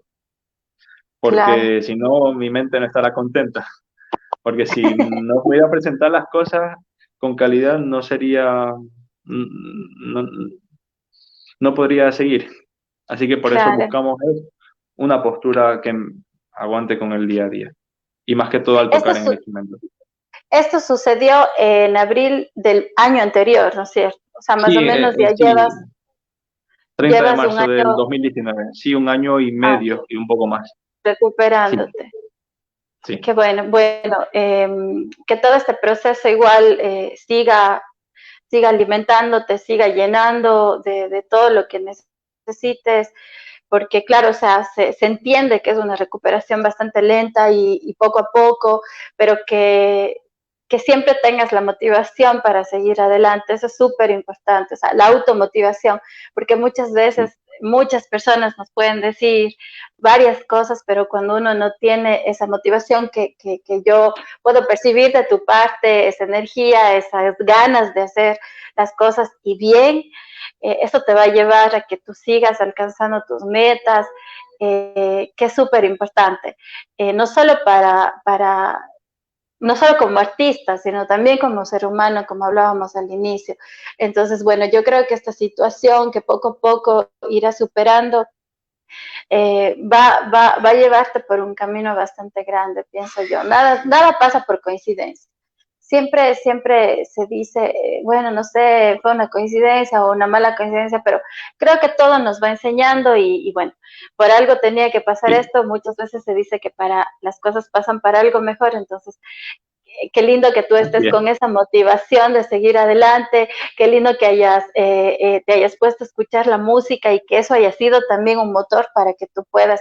porque si no, mi mente no estará contenta, porque si no pudiera presentar las cosas con calidad, no, no podría seguir. Así que por eso claro. buscamos una postura que aguante con el día a día. Y más que todo al Esto, tocar en el instrumento. esto sucedió en abril del año anterior, ¿no es cierto? O sea, más Sí, o menos ya sí, 30 de llevas un marzo del año 2019. Sí, un año y medio y un poco más. Sí, recuperándote. sí. Qué bueno, bueno, que todo este proceso igual siga alimentándote, siga llenando de todo lo que necesites, porque claro, o sea, se entiende que es una recuperación bastante lenta y poco a poco, pero que siempre tengas la motivación para seguir adelante, eso es súper importante, o sea, la automotivación, porque muchas Sí. veces muchas personas nos pueden decir varias cosas, pero cuando uno no tiene esa motivación que yo puedo percibir de tu parte, esa energía, esas ganas de hacer las cosas y bien, eso te va a llevar a que tú sigas alcanzando tus metas, que es súper importante, no solo no solo como artista, sino también como ser humano, como hablábamos al inicio. Entonces, bueno, yo creo que esta situación que poco a poco irá superando, va a llevarte por un camino bastante grande, pienso yo. Nada pasa por coincidencia. Siempre se dice, bueno, no sé, fue una coincidencia o una mala coincidencia, pero creo que todo nos va enseñando y bueno, por algo tenía que pasar Sí. esto. Muchas veces se dice que para las cosas pasan para algo mejor, entonces qué lindo que tú estés con esa motivación de seguir adelante, qué lindo que te hayas puesto a escuchar la música y que eso haya sido también un motor para que tú puedas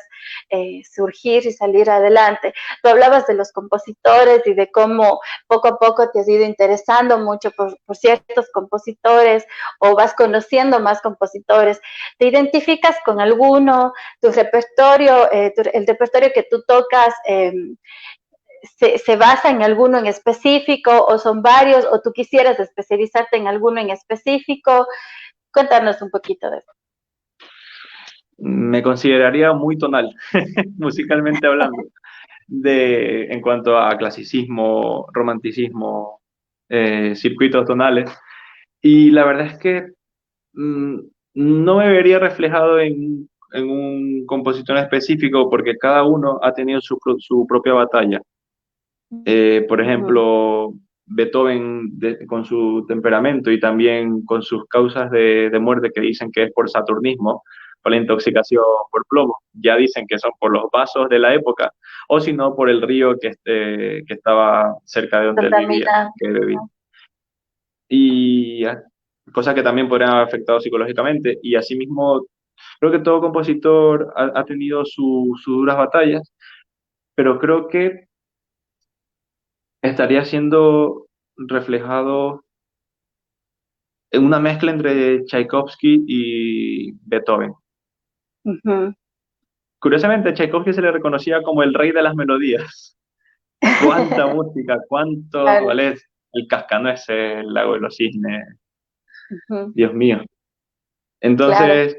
surgir y salir adelante. Tú hablabas de los compositores y de cómo poco a poco te has ido interesando mucho por ciertos compositores o vas conociendo más compositores. ¿Te identificas con alguno? ¿Tu repertorio, el repertorio que tú tocas, se basa en alguno en específico o son varios o tú quisieras especializarte en alguno en específico? Cuéntanos un poquito de eso. Me consideraría muy tonal, musicalmente hablando, en cuanto a clasicismo, romanticismo, circuitos tonales. Y la verdad es que mm, no me vería reflejado en un compositor específico porque cada uno ha tenido su propia batalla. Por Ujú. ejemplo, Beethoven con su temperamento y también con sus causas de muerte que dicen que es por saturnismo, por la intoxicación por plomo, ya dicen que son por los vasos de la época o si no por el río que estaba cerca de donde él vivía, Contamina. que bebía. Y cosas que también podrían haber afectado psicológicamente. Y asimismo, creo que todo compositor ha tenido sus duras batallas, pero creo que estaría siendo reflejado en una mezcla entre Tchaikovsky y Beethoven. Ujú. Curiosamente, a Tchaikovsky se le reconocía como el rey de las melodías. Cuánta música, cuántos Claro. ballets, el Cascanueces, el Lago de los Cisnes, Ujú. Dios mío. Claro. Entonces,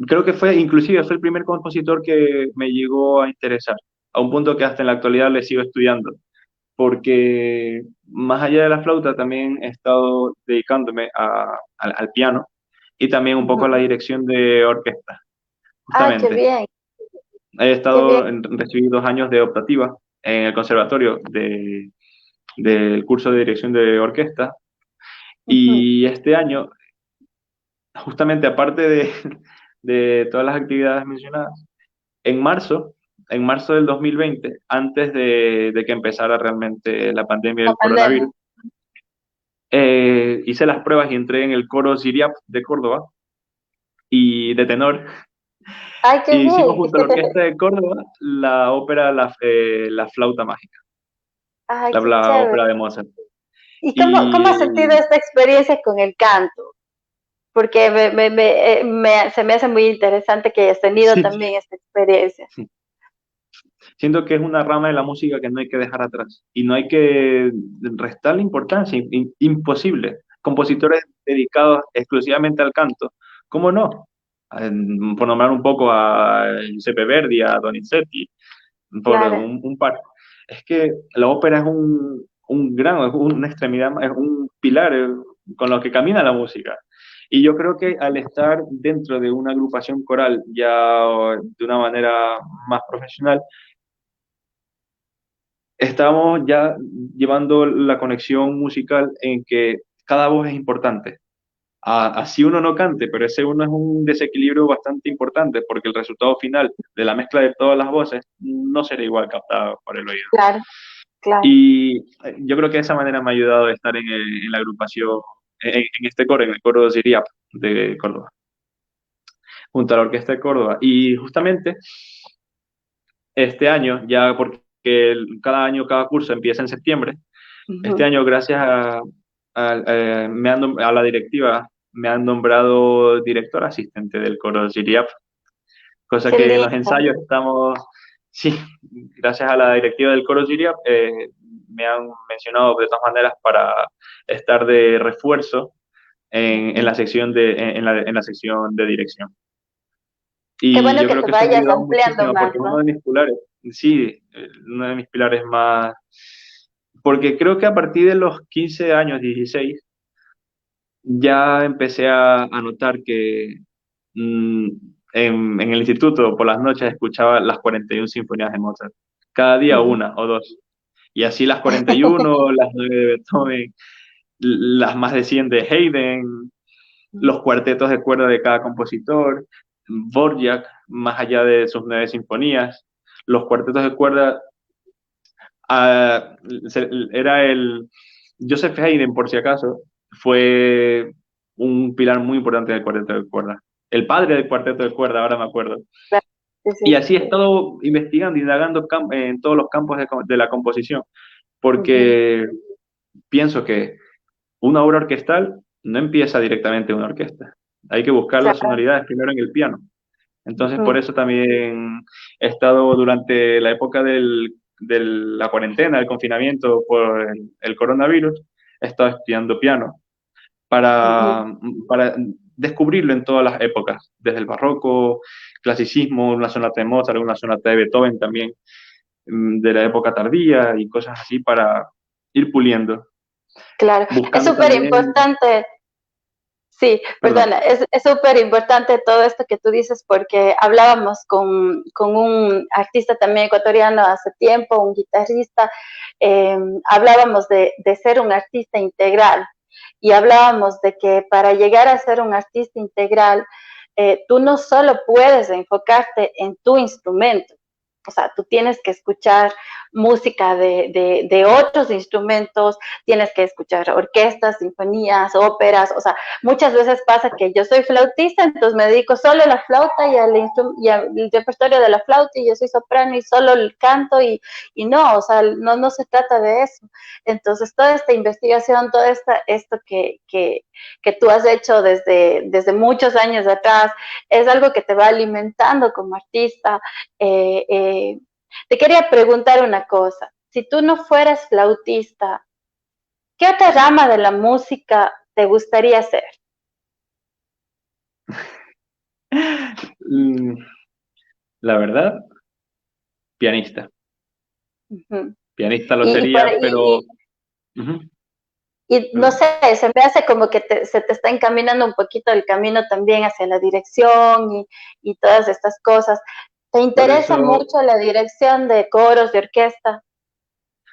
creo que inclusive fue el primer compositor que me llegó a interesar, a un punto que hasta en la actualidad le sigo estudiando, porque más allá de la flauta también he estado dedicándome al piano y también un poco a la Ujú. dirección de orquesta, Ay, qué justamente. bien, He qué bien. recibí 2 años de optativa en el conservatorio del curso de dirección de orquesta Ujú. y este año, justamente aparte de todas las actividades mencionadas, en marzo, en marzo del 2020, antes de que empezara realmente la pandemia La del pandemia. coronavirus, hice las pruebas y entré en el coro Siriap de Córdoba y de tenor. Ay, qué Y hicimos bien. junto a la orquesta de Córdoba la ópera La Flauta Mágica, Ay, qué la ópera chévere. de Mozart. ¿Y cómo has sentido Y esta experiencia con el canto? Porque se me hace muy interesante que hayas tenido sí, también esta experiencia. siento que es una rama de la música que no hay que dejar atrás y no hay que restarle importancia, imposible. Compositores dedicados exclusivamente al canto, ¿cómo no? Por nombrar un poco a Giuseppe Verdi, a Donizetti, por Claro, un par. Es que la ópera es un gran, es una extremidad, es un pilar con lo que camina la música. Y yo creo que al estar dentro de una agrupación coral ya de una manera más profesional, estamos ya llevando la conexión musical en que cada voz es importante. Así uno no cante, pero ese uno es un desequilibrio bastante importante porque el resultado final de la mezcla de todas las voces no será igual captado por el oído. claro, claro. Y yo creo que de esa manera me ha ayudado a estar en la agrupación, en este coro, en el coro de Siriap de Córdoba, junto a la Orquesta de Córdoba. Y justamente este año, ya porque cada año, cada curso empieza en septiembre, este Ujú. año, gracias a la directiva, me han nombrado director asistente del coro Siriap, cosa Qué que en los lindo. ensayos estamos, sí, gracias a la directiva del coro Siriap, me han mencionado de todas maneras para estar de refuerzo en Ujú. la sección en la sección de dirección. Qué Y bueno yo que creo te que eso me ha vayas ayudado ampliando muchísimo más, porque es uno ¿no? de mis pilares, sí, uno de mis pilares más, porque creo que a partir de los 15 años, 16, ya empecé a notar que mm, en el instituto por las noches escuchaba las 41 sinfonías de Mozart, cada día Ujú. una o dos. Y así las 41, las 9 de Beethoven, las más de 100 de Haydn, los cuartetos de cuerda de cada compositor, Dvorak, más allá de sus 9 sinfonías, los cuartetos de cuerda Ah, era el Joseph Haydn, por si acaso, fue un pilar muy importante del cuarteto de cuerda. El padre del cuarteto de cuerda, ahora me acuerdo. Claro, sí, Y sí. así he estado investigando, indagando en todos los campos de la composición, Ujú, porque pienso que una obra orquestal no empieza directamente en una orquesta. Hay que buscar las claro, sonoridades primero en el piano. Entonces, por ujú, eso también he estado durante la época de la cuarentena, del confinamiento por el coronavirus, he estado estudiando piano para, ujú. para descubrirlo en todas las épocas, desde el barroco, clasicismo, una sonata de Mozart, una sonata de Beethoven también, de la época tardía y cosas así para ir puliendo, Claro, es buscando súper también, importante. Sí, perdón, perdona, es súper importante todo esto que tú dices porque hablábamos con un artista también ecuatoriano hace tiempo, un guitarrista, hablábamos de ser un artista integral y hablábamos de que para llegar a ser un artista integral, tú no solo puedes enfocarte en tu instrumento, o sea, tú tienes que escuchar música de otros instrumentos, tienes que escuchar orquestas, sinfonías, óperas, o sea, muchas veces pasa que yo soy flautista, entonces me dedico solo a la flauta y al repertorio de la flauta y yo soy soprano y solo el canto y no, o sea, no se trata de eso. Entonces, toda esta investigación, esto que tú has hecho desde muchos años atrás, es algo que te va alimentando como artista. Eh, eh, Te quería preguntar una cosa. Si tú no fueras flautista, ¿qué otra rama de la música te gustaría ser? mm, la verdad, pianista. Ujú. Pianista lo Y, y, por, sería, pero... ujú, y no perdón. sé, se me hace como que se te está encaminando un poquito el camino también hacia la dirección y todas estas cosas. ¿Te Por interesa eso, mucho la dirección de coros, de orquesta?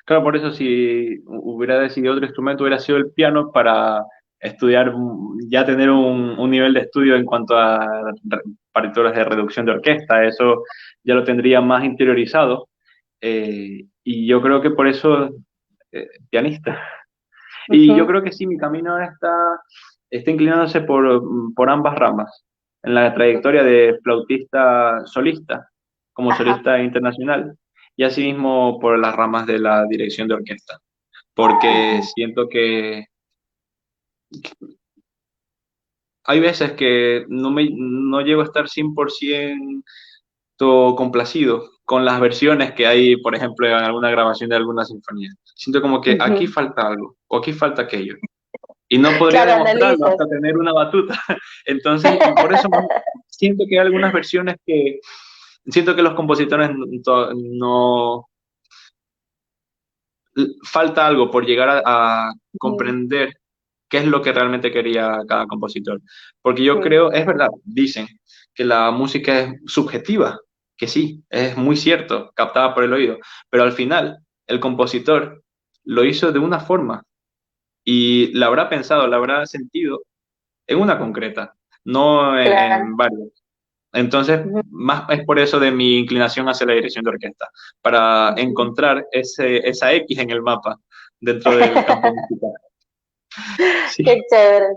claro, por eso si hubiera decidido otro instrumento hubiera sido el piano para estudiar, ya tener un nivel de estudio en cuanto a partituras de reducción de orquesta, eso ya lo tendría más interiorizado. Y yo creo que por eso, pianista. Y yo Ujú, creo que sí, mi camino está inclinándose por ambas ramas. En la ujú. trayectoria de flautista solista, como Ajá. solista internacional, y asimismo por las ramas de la dirección de orquesta, porque Ujú, siento que hay veces que no llego a estar 100% complacido con las versiones que hay, por ejemplo, en alguna grabación de alguna sinfonía. Siento como que aquí ujú. falta algo, o aquí falta aquello. Y no podría Claro, demostrarlo analizas. hasta tener una batuta. Entonces, por eso siento que hay algunas versiones que siento que los compositores no falta algo por llegar a Ujú, comprender qué es lo que realmente quería cada compositor. Porque yo ujú. creo, es verdad, dicen que la música es subjetiva, que sí, es muy cierto, captada por el oído, pero al final el compositor lo hizo de una forma y la habrá pensado, la habrá sentido en una concreta, no Claro. en varias. Entonces, Ujú. más es por eso de mi inclinación hacia la dirección de orquesta, para Ujú. encontrar esa X en el mapa dentro del campo musical. Qué Sí, chévere.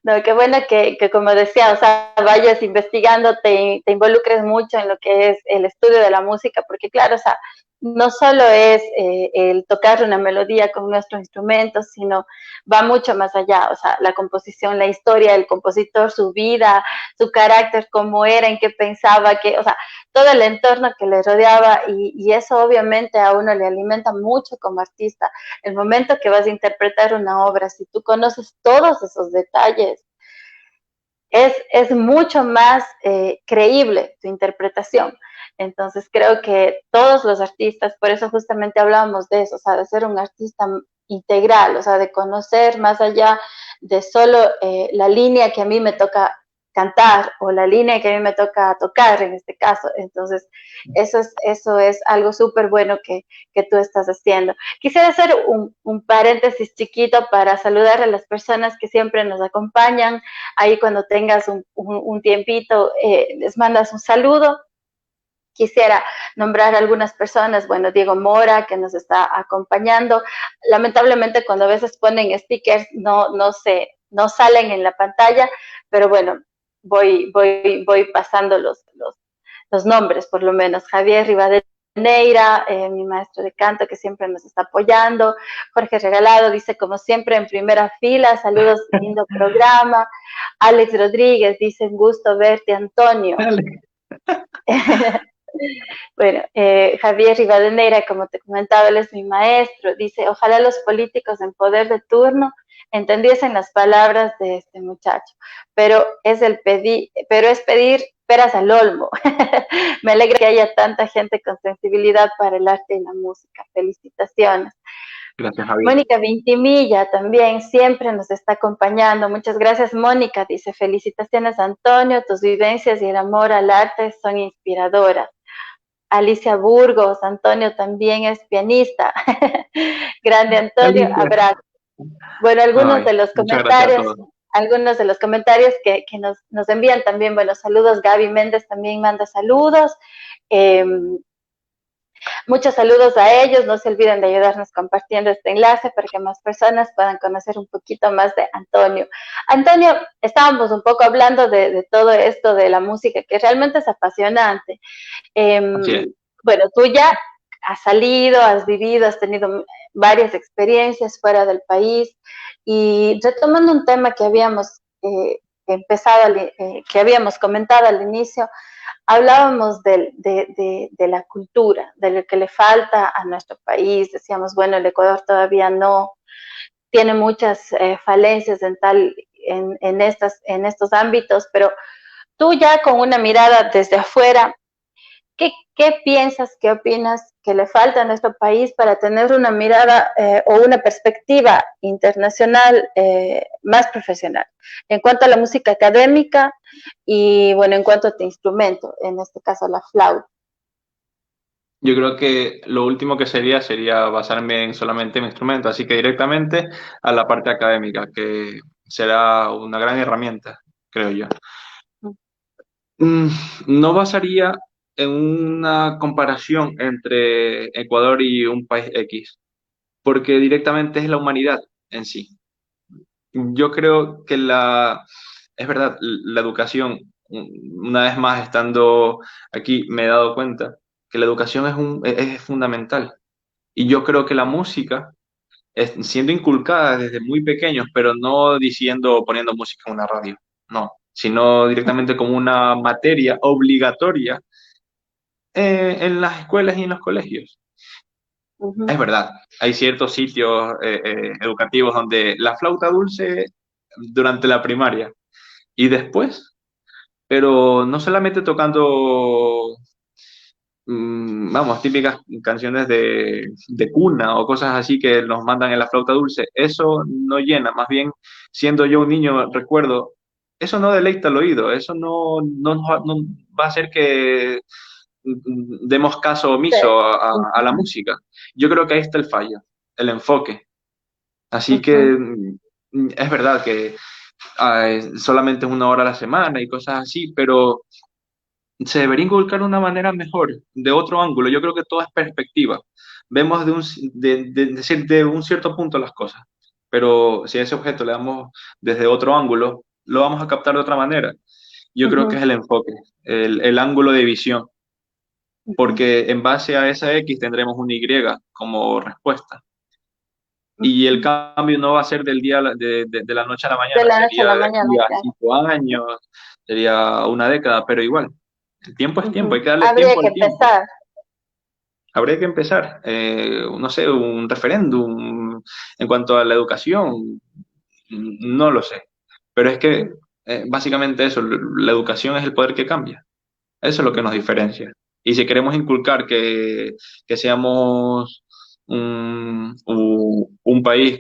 No, qué bueno que como decía, o sea, vayas investigando, te involucres mucho en lo que es el estudio de la música, porque claro, o sea, no solo es el tocar una melodía con nuestro instrumento, sino va mucho más allá, o sea, la composición, la historia del compositor, su vida, su carácter, cómo era, en qué pensaba, que, o sea, todo el entorno que le rodeaba y eso obviamente a uno le alimenta mucho como artista. El momento que vas a interpretar una obra, si tú conoces todos esos detalles, es mucho más creíble tu interpretación. Entonces creo que todos los artistas, por eso justamente hablábamos de eso, o sea, de ser un artista integral, o sea, de conocer más allá de solo la línea que a mí me toca cantar o la línea que a mí me toca tocar en este caso. Entonces, eso es algo súper bueno que tú estás haciendo. Quisiera hacer un paréntesis chiquito para saludar a las personas que siempre nos acompañan. Ahí cuando tengas un tiempito, les mandas un saludo. quisiera nombrar algunas personas, bueno, Diego Mora, que nos está acompañando. Lamentablemente, cuando a veces ponen stickers, no salen en la pantalla, pero bueno, voy pasando los nombres, por lo menos. Javier Rivadeneira, mi maestro de canto, que siempre nos está apoyando. Jorge Regalado dice, como siempre, en primera fila, saludos, lindo programa. Alex Rodríguez dice, un gusto verte, Antonio. Bueno, Javier Rivadeneira, como te comentaba, él es mi maestro, dice, ojalá los políticos en poder de turno entendiesen las palabras de este muchacho, pero es pedir peras al olmo. Me alegra que haya tanta gente con sensibilidad para el arte y la música. Felicitaciones. Gracias, Javier. Mónica Vintimilla también siempre nos está acompañando. Muchas gracias, Mónica. Dice, felicitaciones, Antonio. Tus vivencias y el amor al arte son inspiradoras. Alicia Burgos, Antonio también es pianista. Grande Antonio, Alicia. abrazo. Bueno, Ay, muchas gracias a todos. algunos de los comentarios que nos envían también, bueno, saludos. Gaby Méndez también manda saludos. Muchos saludos a ellos, no se olviden de ayudarnos compartiendo este enlace para que más personas puedan conocer un poquito más de Antonio. Antonio, estábamos un poco hablando de todo esto de la música, que realmente es apasionante. Bueno, tú ya has salido, has vivido, has tenido varias experiencias fuera del país, y retomando un tema que habíamos que habíamos comentado al inicio, hablábamos de la cultura, de lo que le falta a nuestro país. Decíamos, bueno, el Ecuador todavía no tiene muchas falencias en estos ámbitos, pero tú ya con una mirada desde afuera, ¿qué piensas, qué opinas que le falta a nuestro país para tener una mirada o una perspectiva internacional más profesional en cuanto a la música académica y, bueno, en cuanto a tu instrumento, en este caso la flauta? Yo creo que lo último que sería basarme en solamente mi instrumento, así que directamente a la parte académica, que será una gran herramienta, creo yo. Mm, No basaría en una comparación entre Ecuador y un país X, porque directamente es la humanidad en sí. Yo creo que es verdad, la educación, una vez más estando aquí, me he dado cuenta que la educación es fundamental. Y yo creo que la música, siendo inculcada desde muy pequeños, pero no diciendo poniendo música en una radio, no, sino directamente como una materia obligatoria en las escuelas y en los colegios. Es verdad, hay ciertos sitios educativos donde la flauta dulce durante la primaria y después, pero no solamente tocando, vamos, típicas canciones de cuna o cosas así que nos mandan en la flauta dulce, eso no llena, más bien siendo yo un niño, recuerdo, eso no deleita el oído, eso no va a hacer que demos caso omiso a la música. Yo creo que ahí está el fallo, el enfoque. Así que es verdad que solamente es una hora a la semana y cosas así, pero se debería inculcar de una manera mejor, de otro ángulo. Yo creo que todo es perspectiva. Vemos de un cierto punto las cosas, pero si a ese objeto le damos desde otro ángulo, lo vamos a captar de otra manera. Yo creo que es el enfoque, el ángulo de visión, porque en base a esa X tendremos una Y como respuesta. Y el cambio no va a ser del día de la noche a la De mañana, la noche a sería la de mañana, aquí a claro. 5 años, sería una década, pero igual, el tiempo es tiempo, hay que darle Habría tiempo que al tiempo. empezar. Habría que empezar, no sé, un referéndum en cuanto a la educación, no lo sé, pero es que básicamente eso, la educación es el poder que cambia, eso es lo que nos diferencia. Y si queremos inculcar que seamos un país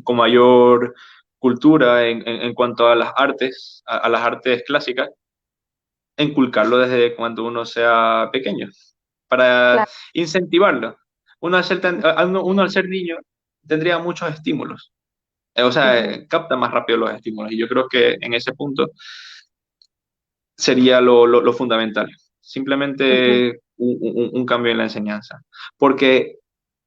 con mayor cultura en cuanto a las artes, a las artes clásicas, inculcarlo desde cuando uno sea pequeño, para Claro. incentivarlo. Uno al ser niño tendría muchos estímulos, o sea, capta más rápido los estímulos, y yo creo que en ese punto sería lo fundamental. simplemente un cambio en la enseñanza. Porque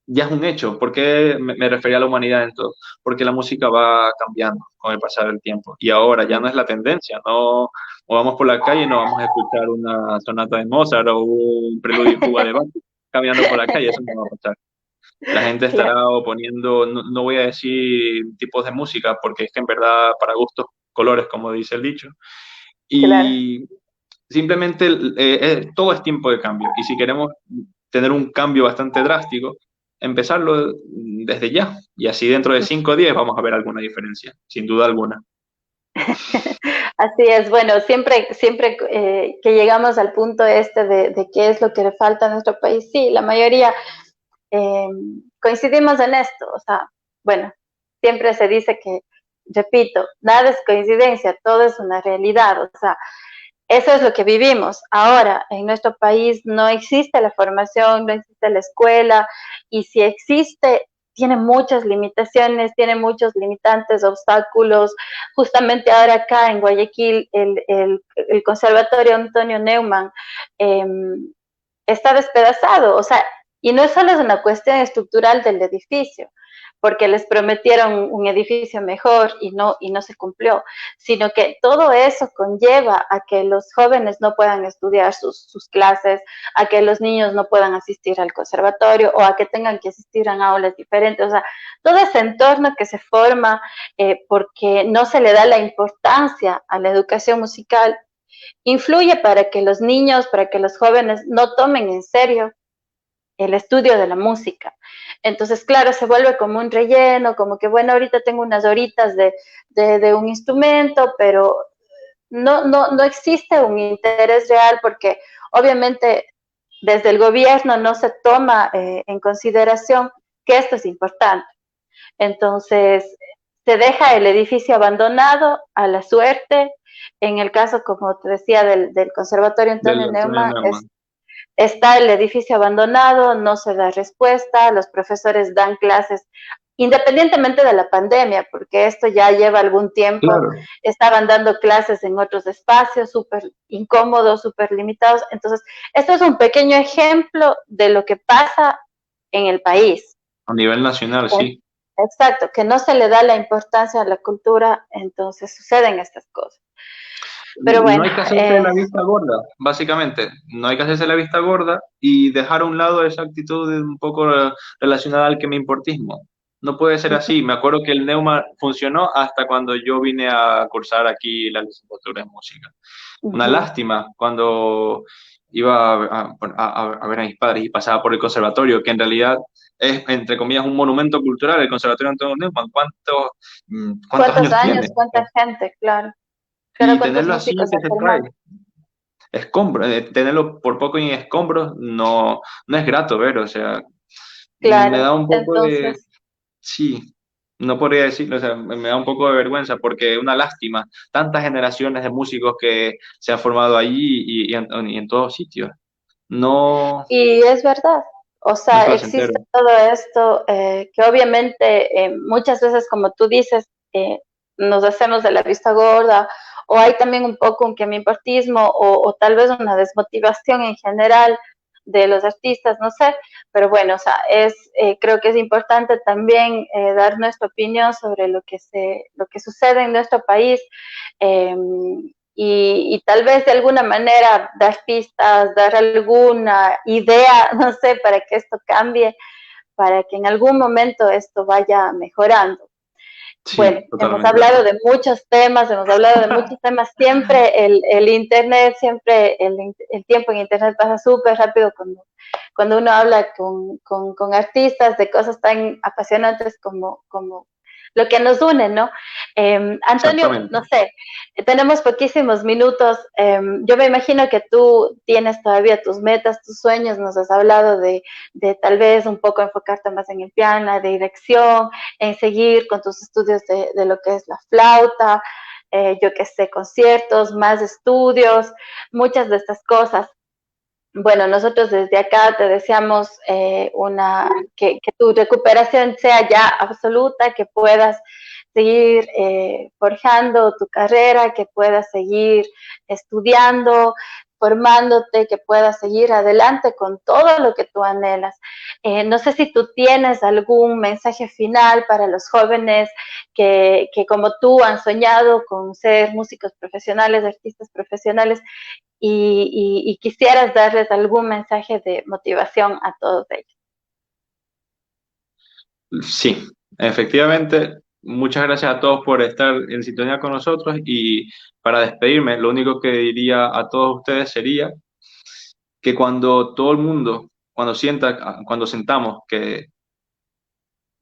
ya es un hecho. ¿Por qué me refería a la humanidad en todo? Porque la música va cambiando con el pasar del tiempo. Y ahora ya no es la tendencia, no, o vamos por la calle y no vamos a escuchar una sonata de Mozart o un preludio y fuga de Bach caminando por la calle, eso no va a pasar. La gente Claro, estará oponiendo, no, no voy a decir tipos de música, porque es que en verdad para gustos, colores, como dice el dicho. claro. Y simplemente todo es tiempo de cambio. Y si queremos tener un cambio bastante drástico, empezarlo desde ya. Y así dentro de 5 o 10 vamos a ver alguna diferencia, sin duda alguna. Así es, bueno, siempre que llegamos al punto este de qué es lo que le falta a nuestro país, sí, la mayoría eh, coincidimos en esto, o sea, bueno, siempre se dice que, repito, nada es coincidencia, todo es una realidad, o sea, eso es lo que vivimos. Ahora, en nuestro país no existe la formación, no existe la escuela, y si existe, tiene muchas limitaciones, tiene muchos limitantes, obstáculos. Justamente ahora acá en Guayaquil, el Conservatorio Antonio Neumann eh, está despedazado, o sea, y no solo es una cuestión estructural del edificio, porque les prometieron un edificio mejor y no se cumplió, sino que todo eso conlleva a que los jóvenes no puedan estudiar sus clases, a que los niños no puedan asistir al conservatorio o a que tengan que asistir a aulas diferentes, o sea, todo ese entorno que se forma porque no se le da la importancia a la educación musical influye para que los niños, para que los jóvenes no tomen en serio el estudio de la música. Entonces, claro, se vuelve como un relleno, como que, bueno, ahorita tengo unas horitas de un instrumento, pero no existe un interés real porque obviamente desde el gobierno no se toma en consideración que esto es importante. Entonces, se deja el edificio abandonado a la suerte. En el caso, como te decía, del Conservatorio Antonio Del Antonio Neumann, Neumann. está el edificio abandonado, no se da respuesta, los profesores dan clases independientemente de la pandemia, porque esto ya lleva algún tiempo, Claro. estaban dando clases en otros espacios súper incómodos, súper limitados. Entonces, esto es un pequeño ejemplo de lo que pasa en el país. A nivel nacional, sí. Exacto, que no se le da la importancia a la cultura, entonces suceden estas cosas. Pero No bueno, hay que hacerse la vista gorda, básicamente. No hay que hacerse la vista gorda y dejar a un lado esa actitud un poco relacionada al que me importismo. No puede ser así. Me acuerdo que el Neuma funcionó hasta cuando yo vine a cursar aquí la licenciatura en música. Una lástima cuando iba a ver a mis padres y pasaba por el conservatorio, que en realidad es, entre comillas, un monumento cultural, el Conservatorio Antonio Neumann. ¿Cuántos ¿cuántos años años, tiene? cuánta gente? Claro. Claro, Y ¿cuántos tenerlo así músicos que ha se formado? trae, escombros, tenerlo por poco en escombros no, no es grato ver, o sea, me Claro, da un poco de, entonces, sí, no podría decirlo, o sea, me da un poco de vergüenza porque es una lástima, tantas generaciones de músicos que se han formado allí y en todos sitios, no, y es verdad, o no es sea, existe placentero. todo esto que obviamente muchas veces, como tú dices, nos hacemos de la vista gorda, o hay también un poco un quemiportismo, o tal vez una desmotivación en general de los artistas, no sé, pero bueno, o sea, creo que es importante también dar nuestra opinión sobre lo que sucede en nuestro país. Eh, y tal vez de alguna manera dar pistas, dar alguna idea, no sé, para que esto cambie, para que en algún momento esto vaya mejorando. Bueno, Sí, totalmente de hemos hablado de muchos temas, siempre el Internet, siempre el tiempo en Internet pasa súper rápido cuando uno habla con artistas de cosas tan apasionantes como lo que nos une, ¿no? Antonio, exactamente. no sé, tenemos poquísimos minutos. Yo me imagino que tú tienes todavía tus metas, tus sueños, nos has hablado de tal vez un poco enfocarte más en el piano, de dirección, en seguir con tus estudios de lo que es la flauta, yo que sé, conciertos, más estudios, muchas de estas cosas. Bueno, nosotros desde acá te deseamos que tu recuperación sea ya absoluta, que puedas seguir forjando tu carrera, que puedas seguir estudiando, formándote, que puedas seguir adelante con todo lo que tú anhelas. No sé si tú tienes algún mensaje final para los jóvenes que como tú han soñado con ser músicos profesionales, artistas profesionales, y quisieras darles algún mensaje de motivación a todos ellos. Sí, efectivamente, muchas gracias a todos por estar en sintonía con nosotros y para despedirme, lo único que diría a todos ustedes sería que cuando todo el mundo, cuando sentamos que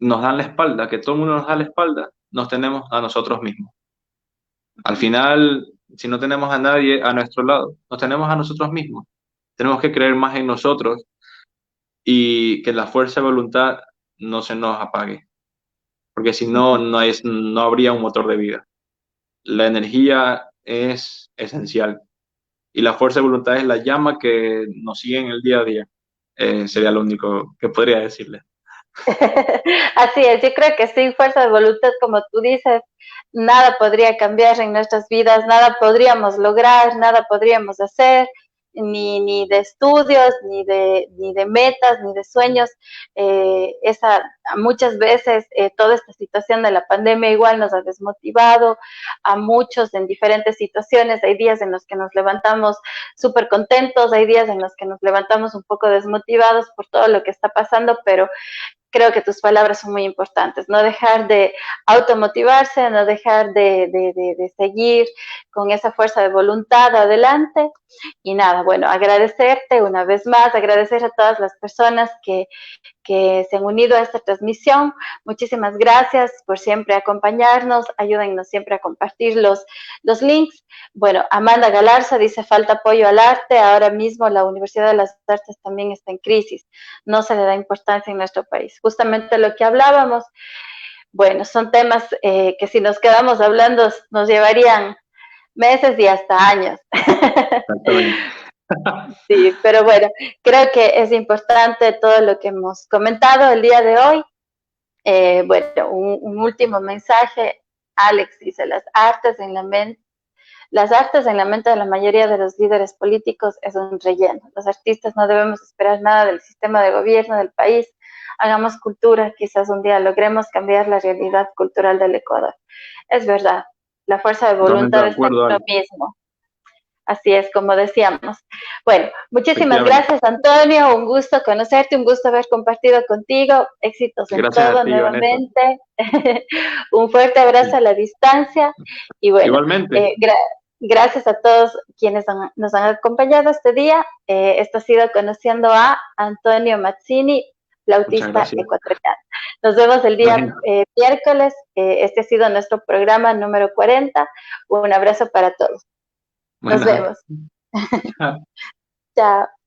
nos dan la espalda, que todo el mundo nos da la espalda, nos tenemos a nosotros mismos. Al final, si no tenemos a nadie a nuestro lado, nos tenemos a nosotros mismos. Tenemos que creer más en nosotros y que la fuerza de voluntad no se nos apague, porque si no, no habría un motor de vida. La energía es esencial y la fuerza de voluntad es la llama que nos sigue en el día a día. Sería lo único que podría decirle. Así es, yo creo que sin fuerza de voluntad, como tú dices, nada podría cambiar en nuestras vidas, nada podríamos lograr, nada podríamos hacer, ni de estudios, ni de metas, ni de sueños. Muchas veces toda esta situación de la pandemia igual nos ha desmotivado a muchos en diferentes situaciones. Hay días en los que nos levantamos súper contentos, hay días en los que nos levantamos un poco desmotivados por todo lo que está pasando, pero creo que tus palabras son muy importantes, no dejar de automotivarse, no dejar de seguir con esa fuerza de voluntad adelante. Y nada, bueno, agradecerte una vez más, agradecer a todas las personas que se han unido a esta transmisión. Muchísimas gracias por siempre acompañarnos, ayúdennos siempre a compartir los links. Bueno, Amanda Galarza dice, falta apoyo al arte, ahora mismo la Universidad de las Artes también está en crisis, no se le da importancia en nuestro país. Justamente lo que hablábamos, bueno, son temas que si nos quedamos hablando nos llevarían meses y hasta años. Exactamente. Sí, pero bueno, creo que es importante todo lo que hemos comentado el día de hoy. Bueno, un último mensaje. Alex dice, las artes en la mente de la mayoría de los líderes políticos es un relleno. Los artistas no debemos esperar nada del sistema de gobierno del país. Hagamos cultura, quizás un día logremos cambiar la realidad cultural del Ecuador. Es verdad, la fuerza de Totalmente voluntad de está en acuerdo, uno Ale. mismo. Así es, como decíamos. Bueno, muchísimas Efectivamente. gracias, Antonio. Un gusto conocerte, un gusto haber compartido contigo. Éxitos en Gracias a todo ti, Vanessa. nuevamente. Un fuerte abrazo a la distancia. Y bueno, Igualmente. gracias a todos quienes nos han acompañado este día. Esto ha sido Conociendo a Antonio Mazzini, Muchas flautista gracias. ecuatoriano. Nos vemos el día Bueno, miércoles. Este ha sido nuestro programa número 40. Un abrazo para todos. Nos bueno. vemos. Chao.